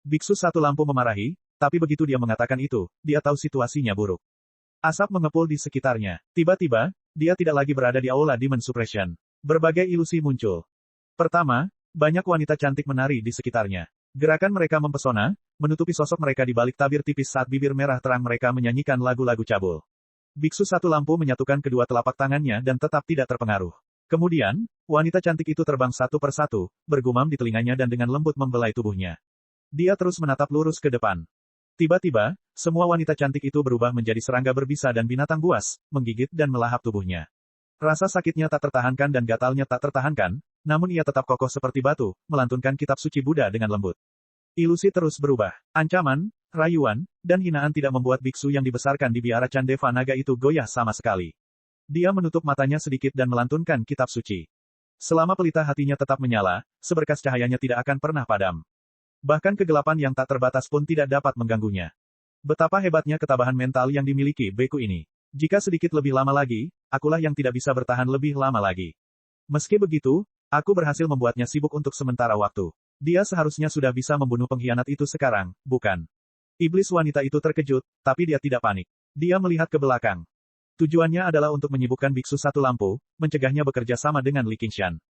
Biksu satu lampu memarahi, tapi begitu dia mengatakan itu, dia tahu situasinya buruk. Asap mengepul di sekitarnya. Tiba-tiba, dia tidak lagi berada di aula Demon Suppression. Berbagai ilusi muncul. Pertama, banyak wanita cantik menari di sekitarnya. Gerakan mereka mempesona, menutupi sosok mereka di balik tabir tipis saat bibir merah terang mereka menyanyikan lagu-lagu cabul. Biksu satu lampu menyatukan kedua telapak tangannya dan tetap tidak terpengaruh. Kemudian, wanita cantik itu terbang satu persatu, bergumam di telinganya dan dengan lembut membelai tubuhnya. Dia terus menatap lurus ke depan. Tiba-tiba, semua wanita cantik itu berubah menjadi serangga berbisa dan binatang buas, menggigit dan melahap tubuhnya. Rasa sakitnya tak tertahankan dan gatalnya tak tertahankan, namun ia tetap kokoh seperti batu, melantunkan kitab suci Buddha dengan lembut. Ilusi terus berubah. Ancaman, rayuan, dan hinaan tidak membuat biksu yang dibesarkan di biara Candeva Naga itu goyah sama sekali. Dia menutup matanya sedikit dan melantunkan kitab suci. Selama pelita hatinya tetap menyala, seberkas cahayanya tidak akan pernah padam. Bahkan kegelapan yang tak terbatas pun tidak dapat mengganggunya. Betapa hebatnya ketabahan mental yang dimiliki beku ini. Jika sedikit lebih lama lagi, akulah yang tidak bisa bertahan lebih lama lagi. Meski begitu, aku berhasil membuatnya sibuk untuk sementara waktu. Dia seharusnya sudah bisa membunuh pengkhianat itu sekarang, bukan? Iblis wanita itu terkejut, tapi dia tidak panik. Dia melihat ke belakang. Tujuannya adalah untuk menyibukkan biksu satu lampu, mencegahnya bekerja sama dengan Li Qingshan.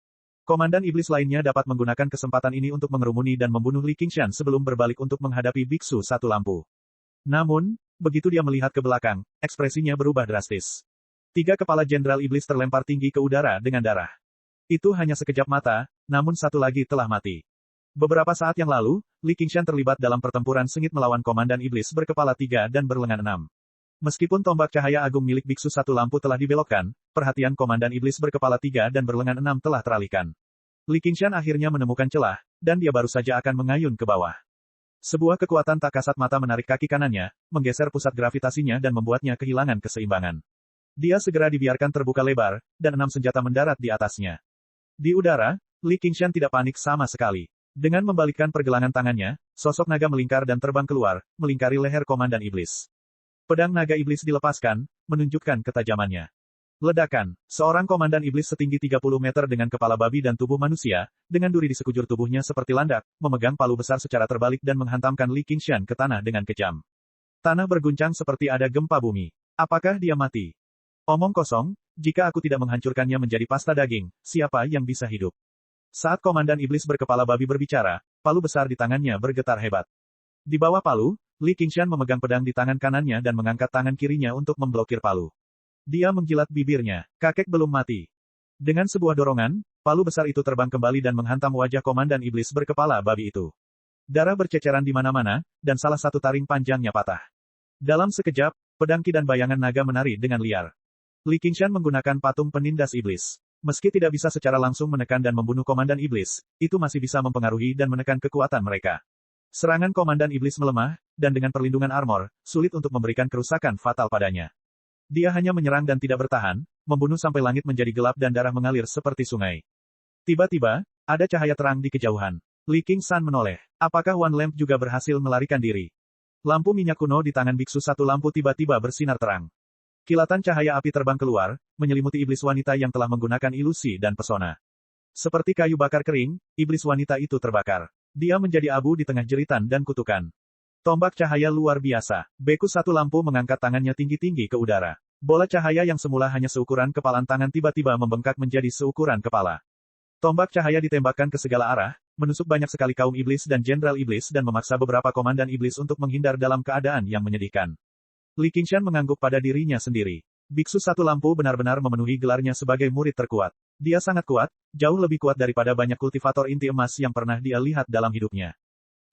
Komandan iblis lainnya dapat menggunakan kesempatan ini untuk mengerumuni dan membunuh Li Qingshan sebelum berbalik untuk menghadapi biksu satu lampu. Namun, begitu dia melihat ke belakang, ekspresinya berubah drastis. 3 kepala jenderal iblis terlempar tinggi ke udara dengan darah. Itu hanya sekejap mata, namun satu lagi telah mati. Beberapa saat yang lalu, Li Qingshan terlibat dalam pertempuran sengit melawan komandan iblis berkepala 3 dan berlengan 6. Meskipun tombak cahaya agung milik biksu satu lampu telah dibelokkan, perhatian komandan iblis berkepala 3 dan berlengan 6 telah teralihkan. Li Qingshan akhirnya menemukan celah, dan dia baru saja akan mengayun ke bawah. Sebuah kekuatan tak kasat mata menarik kaki kanannya, menggeser pusat gravitasinya dan membuatnya kehilangan keseimbangan. Dia segera dibiarkan terbuka lebar, dan 6 senjata mendarat di atasnya. Di udara, Li Qingshan tidak panik sama sekali. Dengan membalikkan pergelangan tangannya, sosok naga melingkar dan terbang keluar, melingkari leher komandan iblis. Pedang naga iblis dilepaskan, menunjukkan ketajamannya. Ledakan. Seorang komandan iblis setinggi 30 meter dengan kepala babi dan tubuh manusia, dengan duri di sekujur tubuhnya seperti landak, memegang palu besar secara terbalik dan menghantamkan Li Qingshan ke tanah dengan kejam. Tanah berguncang seperti ada gempa bumi. Apakah dia mati? Omong kosong, jika aku tidak menghancurkannya menjadi pasta daging, siapa yang bisa hidup? Saat komandan iblis berkepala babi berbicara, palu besar di tangannya bergetar hebat. Di bawah palu, Li Qingshan memegang pedang di tangan kanannya dan mengangkat tangan kirinya untuk memblokir palu. Dia mengkilat bibirnya. Kakek belum mati. Dengan sebuah dorongan, palu besar itu terbang kembali dan menghantam wajah komandan iblis berkepala babi itu. Darah berceceran di mana-mana, dan salah satu taring panjangnya patah. Dalam sekejap, pedang Qi dan bayangan naga menari dengan liar. Li Qingshan menggunakan patung penindas iblis. Meski tidak bisa secara langsung menekan dan membunuh komandan iblis, itu masih bisa mempengaruhi dan menekan kekuatan mereka. Serangan komandan iblis melemah, dan dengan perlindungan armor, sulit untuk memberikan kerusakan fatal padanya. Dia hanya menyerang dan tidak bertahan, membunuh sampai langit menjadi gelap dan darah mengalir seperti sungai. Tiba-tiba, ada cahaya terang di kejauhan. Li Qingshan menoleh. Apakah Wan Lamp juga berhasil melarikan diri? Lampu minyak kuno di tangan biksu satu lampu tiba-tiba bersinar terang. Kilatan cahaya api terbang keluar, menyelimuti iblis wanita yang telah menggunakan ilusi dan pesona. Seperti kayu bakar kering, iblis wanita itu terbakar. Dia menjadi abu di tengah jeritan dan kutukan. Tombak cahaya luar biasa. Beku satu lampu mengangkat tangannya tinggi-tinggi ke udara. Bola cahaya yang semula hanya seukuran kepalan tangan tiba-tiba membengkak menjadi seukuran kepala. Tombak cahaya ditembakkan ke segala arah, menusuk banyak sekali kaum iblis dan jenderal iblis dan memaksa beberapa komandan iblis untuk menghindar dalam keadaan yang menyedihkan. Li Qingshan mengangguk pada dirinya sendiri. Biksu satu lampu benar-benar memenuhi gelarnya sebagai murid terkuat. Dia sangat kuat, jauh lebih kuat daripada banyak kultivator inti emas yang pernah dia lihat dalam hidupnya.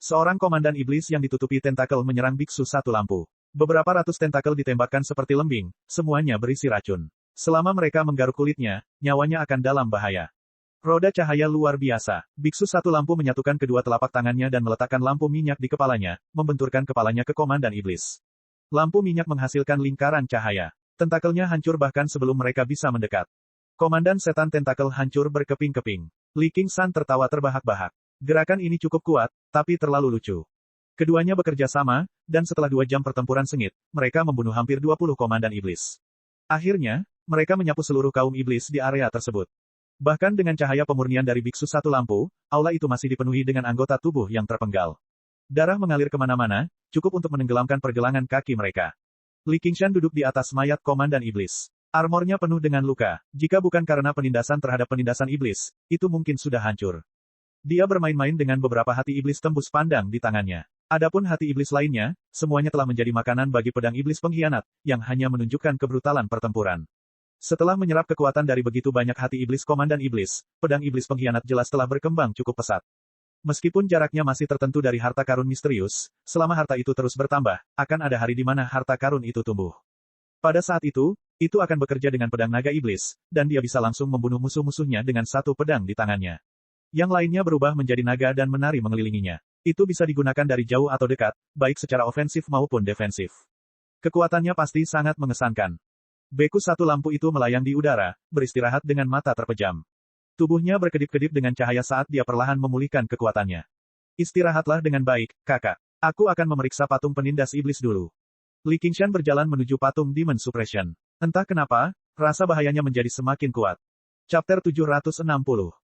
Seorang komandan iblis yang ditutupi tentakel menyerang biksu satu lampu. Beberapa ratus tentakel ditembakkan seperti lembing, semuanya berisi racun. Selama mereka menggaruk kulitnya, nyawanya akan dalam bahaya. Roda cahaya luar biasa. Biksu satu lampu menyatukan kedua telapak tangannya dan meletakkan lampu minyak di kepalanya, membenturkan kepalanya ke komandan iblis. Lampu minyak menghasilkan lingkaran cahaya. Tentakelnya hancur bahkan sebelum mereka bisa mendekat. Komandan setan tentakel hancur berkeping-keping. Li Qingshan tertawa terbahak-bahak. Gerakan ini cukup kuat, tapi terlalu lucu. Keduanya bekerja sama, dan setelah 2 jam pertempuran sengit, mereka membunuh hampir 20 komandan iblis. Akhirnya, mereka menyapu seluruh kaum iblis di area tersebut. Bahkan dengan cahaya pemurnian dari biksu satu lampu, aula itu masih dipenuhi dengan anggota tubuh yang terpenggal. Darah mengalir kemana-mana, cukup untuk menenggelamkan pergelangan kaki mereka. Li Qingshan duduk di atas mayat komandan iblis. Armornya penuh dengan luka. Jika bukan karena penindasan terhadap penindasan iblis, itu mungkin sudah hancur. Dia bermain-main dengan beberapa hati iblis tembus pandang di tangannya. Adapun hati iblis lainnya, semuanya telah menjadi makanan bagi pedang iblis pengkhianat, yang hanya menunjukkan kebrutalan pertempuran. Setelah menyerap kekuatan dari begitu banyak hati iblis komandan iblis, pedang iblis pengkhianat jelas telah berkembang cukup pesat. Meskipun jaraknya masih tertentu dari harta karun misterius, selama harta itu terus bertambah, akan ada hari di mana harta karun itu tumbuh. Pada saat itu akan bekerja dengan pedang naga iblis, dan dia bisa langsung membunuh musuh-musuhnya dengan satu pedang di tangannya. Yang lainnya berubah menjadi naga dan menari mengelilinginya. Itu bisa digunakan dari jauh atau dekat, baik secara ofensif maupun defensif. Kekuatannya pasti sangat mengesankan. Beku satu lampu itu melayang di udara, beristirahat dengan mata terpejam. Tubuhnya berkedip-kedip dengan cahaya saat dia perlahan memulihkan kekuatannya. Istirahatlah dengan baik, kakak. Aku akan memeriksa patung penindas iblis dulu. Li Qingshan berjalan menuju patung Demon Suppression. Entah kenapa, rasa bahayanya menjadi semakin kuat. Chapter 760.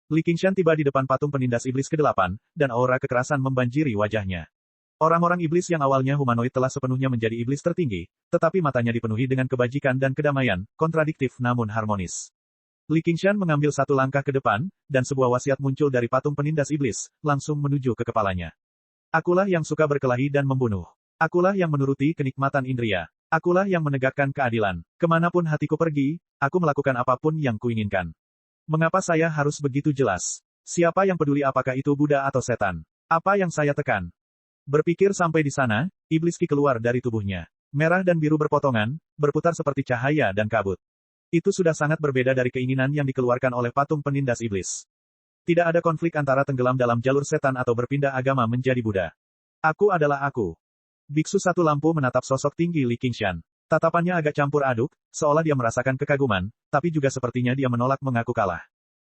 Li Qingshan tiba di depan patung penindas iblis ke-8, dan aura kekerasan membanjiri wajahnya. Orang-orang iblis yang awalnya humanoid telah sepenuhnya menjadi iblis tertinggi, tetapi matanya dipenuhi dengan kebajikan dan kedamaian, kontradiktif namun harmonis. Li Qingshan mengambil satu langkah ke depan, dan sebuah wasiat muncul dari patung penindas iblis, langsung menuju ke kepalanya. Akulah yang suka berkelahi dan membunuh. Akulah yang menuruti kenikmatan indria. Akulah yang menegakkan keadilan. Kemanapun hatiku pergi, aku melakukan apapun yang kuinginkan. Mengapa saya harus begitu jelas? Siapa yang peduli apakah itu Buddha atau setan? Apa yang saya tekan? Berpikir sampai di sana, iblis Qi keluar dari tubuhnya. Merah dan biru berpotongan, berputar seperti cahaya dan kabut. Itu sudah sangat berbeda dari keinginan yang dikeluarkan oleh patung penindas iblis. Tidak ada konflik antara tenggelam dalam jalur setan atau berpindah agama menjadi Buddha. Aku adalah aku. Biksu satu lampu menatap sosok tinggi Li Qingshan. Tatapannya agak campur aduk, seolah dia merasakan kekaguman, tapi juga sepertinya dia menolak mengaku kalah.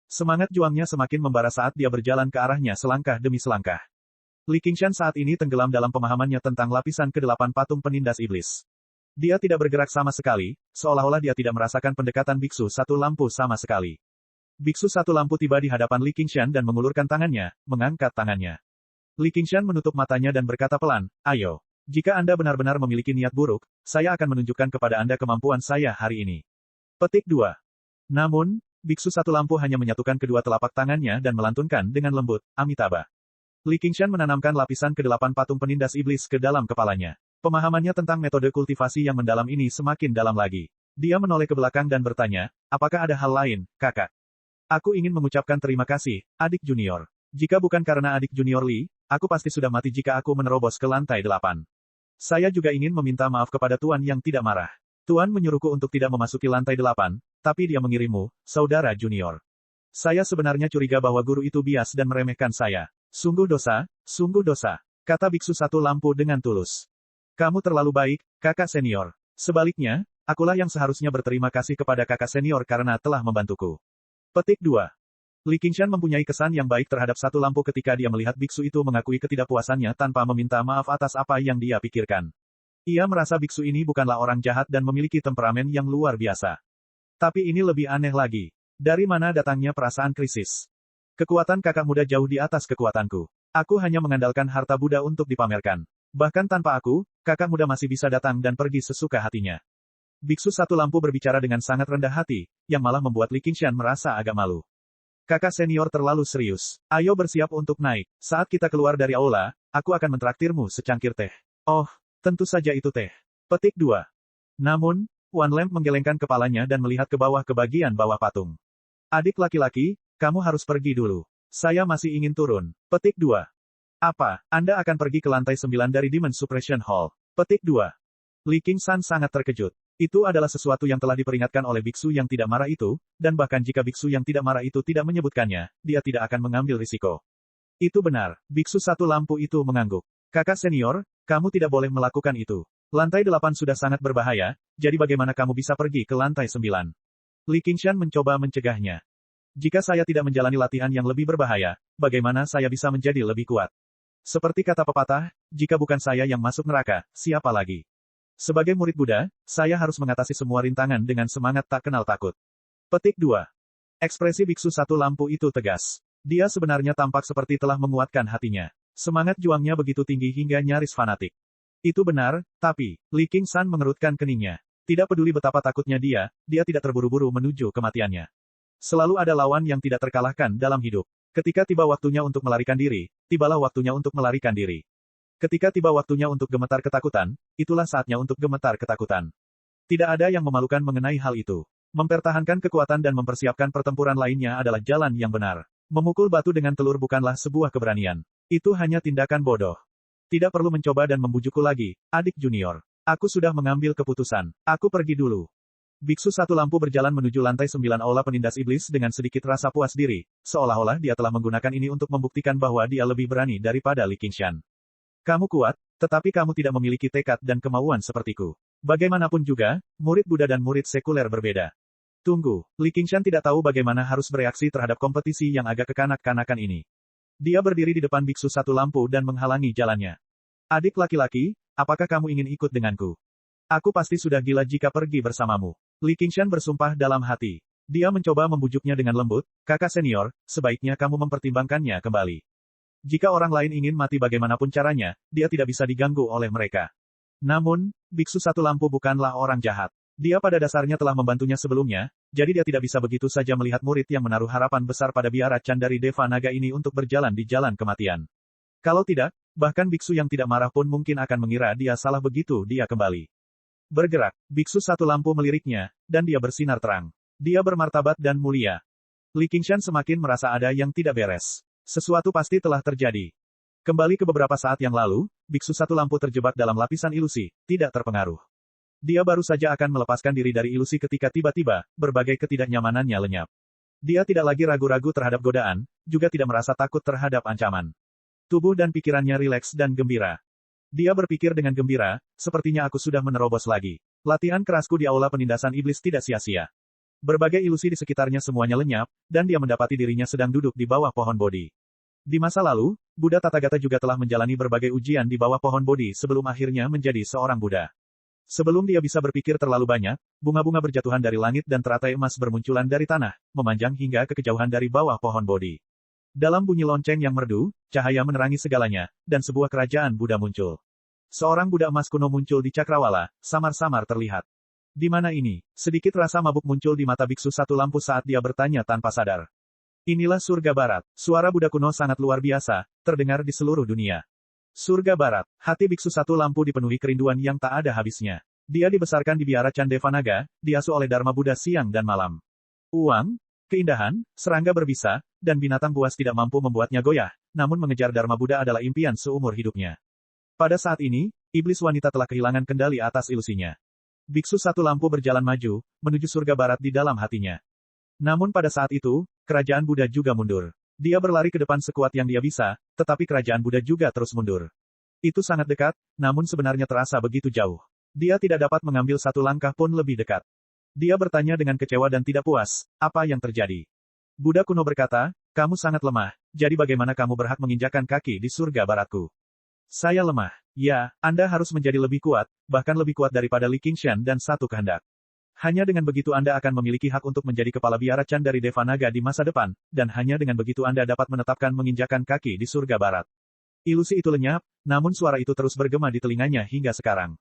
Semangat juangnya semakin membara saat dia berjalan ke arahnya selangkah demi selangkah. Li Qingshan saat ini tenggelam dalam pemahamannya tentang lapisan ke-8 patung penindas iblis. Dia tidak bergerak sama sekali, seolah-olah dia tidak merasakan pendekatan biksu satu lampu sama sekali. Biksu satu lampu tiba di hadapan Li Qingshan dan mengulurkan tangannya, mengangkat tangannya. Li Qingshan menutup matanya dan berkata pelan, "Ayo. Jika Anda benar-benar memiliki niat buruk, saya akan menunjukkan kepada Anda kemampuan saya hari ini." Petik 2. Namun, biksu satu lampu hanya menyatukan kedua telapak tangannya dan melantunkan dengan lembut, "Amitabha." Li Qingshan menanamkan lapisan ke-8 patung penindas iblis ke dalam kepalanya. Pemahamannya tentang metode kultivasi yang mendalam ini semakin dalam lagi. Dia menoleh ke belakang dan bertanya, "Apakah ada hal lain, kakak?" Aku ingin mengucapkan terima kasih, adik junior. Jika bukan karena adik junior Li, aku pasti sudah mati jika aku menerobos ke lantai 8. Saya juga ingin meminta maaf kepada Tuan yang tidak marah. Tuan menyuruhku untuk tidak memasuki lantai 8, tapi dia mengirimmu, saudara junior. Saya sebenarnya curiga bahwa guru itu bias dan meremehkan saya. Sungguh dosa, kata biksu satu lampu dengan tulus. Kamu terlalu baik, kakak senior. Sebaliknya, akulah yang seharusnya berterima kasih kepada kakak senior karena telah membantuku. Petik 2. Li Qingshan mempunyai kesan yang baik terhadap satu lampu ketika dia melihat biksu itu mengakui ketidakpuasannya tanpa meminta maaf atas apa yang dia pikirkan. Ia merasa biksu ini bukanlah orang jahat dan memiliki temperamen yang luar biasa. Tapi ini lebih aneh lagi. Dari mana datangnya perasaan krisis? Kekuatan kakak muda jauh di atas kekuatanku. Aku hanya mengandalkan harta Buddha untuk dipamerkan. Bahkan tanpa aku, kakak muda masih bisa datang dan pergi sesuka hatinya. Biksu satu lampu berbicara dengan sangat rendah hati, yang malah membuat Li Qingshan merasa agak malu. Kakak senior terlalu serius. Ayo bersiap untuk naik. Saat kita keluar dari aula, aku akan mentraktirmu secangkir teh. Oh, tentu saja itu teh. Petik 2. Namun, Wan Lamp menggelengkan kepalanya dan melihat ke bawah ke bagian bawah patung. Adik laki-laki, kamu harus pergi dulu. Saya masih ingin turun. Petik 2. Apa, Anda akan pergi ke lantai 9 dari Demon Suppression Hall? Petik 2. Li Qingshan sangat terkejut. Itu adalah sesuatu yang telah diperingatkan oleh biksu yang tidak marah itu, dan bahkan jika biksu yang tidak marah itu tidak menyebutkannya, dia tidak akan mengambil risiko. Itu benar, biksu satu lampu itu mengangguk. Kakak senior, kamu tidak boleh melakukan itu. Lantai 8 sudah sangat berbahaya, jadi bagaimana kamu bisa pergi ke lantai 9? Li Qingshan mencoba mencegahnya. Jika saya tidak menjalani latihan yang lebih berbahaya, bagaimana saya bisa menjadi lebih kuat? Seperti kata pepatah, jika bukan saya yang masuk neraka, siapa lagi? Sebagai murid Buddha, saya harus mengatasi semua rintangan dengan semangat tak kenal takut. Petik 2. Ekspresi biksu satu lampu itu tegas. Dia sebenarnya tampak seperti telah menguatkan hatinya. Semangat juangnya begitu tinggi hingga nyaris fanatik. Itu benar, tapi, Li Qingshan mengerutkan keningnya. Tidak peduli betapa takutnya dia tidak terburu-buru menuju kematiannya. Selalu ada lawan yang tidak terkalahkan dalam hidup. Ketika tiba waktunya untuk melarikan diri, tibalah waktunya untuk melarikan diri. Ketika tiba waktunya untuk gemetar ketakutan, itulah saatnya untuk gemetar ketakutan. Tidak ada yang memalukan mengenai hal itu. Mempertahankan kekuatan dan mempersiapkan pertempuran lainnya adalah jalan yang benar. Memukul batu dengan telur bukanlah sebuah keberanian. Itu hanya tindakan bodoh. Tidak perlu mencoba dan membujukku lagi, adik junior. Aku sudah mengambil keputusan. Aku pergi dulu. Biksu satu lampu berjalan menuju lantai 9 aula penindas iblis dengan sedikit rasa puas diri, seolah-olah dia telah menggunakan ini untuk membuktikan bahwa dia lebih berani daripada Li Qingshan. Kamu kuat, tetapi kamu tidak memiliki tekad dan kemauan sepertiku. Bagaimanapun juga, murid Buddha dan murid sekuler berbeda. Tunggu, Li Qingshan tidak tahu bagaimana harus bereaksi terhadap kompetisi yang agak kekanak-kanakan ini. Dia berdiri di depan biksu satu lampu dan menghalangi jalannya. Adik laki-laki, apakah kamu ingin ikut denganku? Aku pasti sudah gila jika pergi bersamamu. Li Qingshan bersumpah dalam hati. Dia mencoba membujuknya dengan lembut, kakak senior, sebaiknya kamu mempertimbangkannya kembali. Jika orang lain ingin mati bagaimanapun caranya, dia tidak bisa diganggu oleh mereka. Namun, biksu satu lampu bukanlah orang jahat. Dia pada dasarnya telah membantunya sebelumnya, jadi dia tidak bisa begitu saja melihat murid yang menaruh harapan besar pada biara Chan dari Deva Naga ini untuk berjalan di jalan kematian. Kalau tidak, bahkan biksu yang tidak marah pun mungkin akan mengira dia salah begitu dia kembali. Bergerak, biksu satu lampu meliriknya, dan dia bersinar terang. Dia bermartabat dan mulia. Li Qingshan semakin merasa ada yang tidak beres. Sesuatu pasti telah terjadi. Kembali ke beberapa saat yang lalu, biksu satu lampu terjebak dalam lapisan ilusi, tidak terpengaruh. Dia baru saja akan melepaskan diri dari ilusi ketika tiba-tiba, berbagai ketidaknyamanannya lenyap. Dia tidak lagi ragu-ragu terhadap godaan, juga tidak merasa takut terhadap ancaman. Tubuh dan pikirannya rileks dan gembira. Dia berpikir dengan gembira, sepertinya aku sudah menerobos lagi. Latihan kerasku di aula penindasan iblis tidak sia-sia. Berbagai ilusi di sekitarnya semuanya lenyap, dan dia mendapati dirinya sedang duduk di bawah pohon Bodhi. Di masa lalu, Buddha Tathagata juga telah menjalani berbagai ujian di bawah pohon Bodhi sebelum akhirnya menjadi seorang Buddha. Sebelum dia bisa berpikir terlalu banyak, bunga-bunga berjatuhan dari langit dan teratai emas bermunculan dari tanah, memanjang hingga ke kejauhan dari bawah pohon Bodhi. Dalam bunyi lonceng yang merdu, cahaya menerangi segalanya, dan sebuah kerajaan Buddha muncul. Seorang Buddha emas kuno muncul di cakrawala, samar-samar terlihat. Di mana ini? Sedikit rasa mabuk muncul di mata biksu satu lampu saat dia bertanya tanpa sadar. Inilah surga barat. Suara Buddha kuno sangat luar biasa, terdengar di seluruh dunia. Surga barat. Hati biksu satu lampu dipenuhi kerinduan yang tak ada habisnya. Dia dibesarkan di biara Chan Deva Naga, diasuh oleh Dharma Buddha siang dan malam. Uang? Keindahan, serangga berbisa, dan binatang buas tidak mampu membuatnya goyah, namun mengejar Dharma Buddha adalah impian seumur hidupnya. Pada saat ini, iblis wanita telah kehilangan kendali atas ilusinya. Biksu satu lampu berjalan maju, menuju surga barat di dalam hatinya. Namun pada saat itu, kerajaan Buddha juga mundur. Dia berlari ke depan sekuat yang dia bisa, tetapi kerajaan Buddha juga terus mundur. Itu sangat dekat, namun sebenarnya terasa begitu jauh. Dia tidak dapat mengambil satu langkah pun lebih dekat. Dia bertanya dengan kecewa dan tidak puas, apa yang terjadi? Buddha kuno berkata, kamu sangat lemah, jadi bagaimana kamu berhak menginjakan kaki di surga baratku? Saya lemah. Ya, Anda harus menjadi lebih kuat, bahkan lebih kuat daripada Li Qingshan dan satu kehendak. Hanya dengan begitu Anda akan memiliki hak untuk menjadi kepala biara Chan dari Deva Naga di masa depan, dan hanya dengan begitu Anda dapat menetapkan menginjakan kaki di surga barat. Ilusi itu lenyap, namun suara itu terus bergema di telinganya hingga sekarang.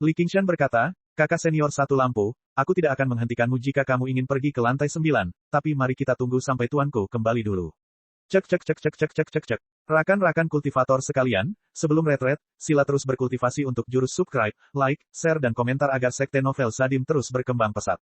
Li Qingshan berkata, kakak senior satu lampu, aku tidak akan menghentikanmu jika kamu ingin pergi ke lantai 9, tapi mari kita tunggu sampai tuanku kembali dulu. Cek cek cek cek cek cek cek cek. Rakan-rakan kultivator sekalian, sebelum retret, sila terus berkultivasi untuk jurus subscribe, like, share dan komentar agar sekte novel Sadim terus berkembang pesat.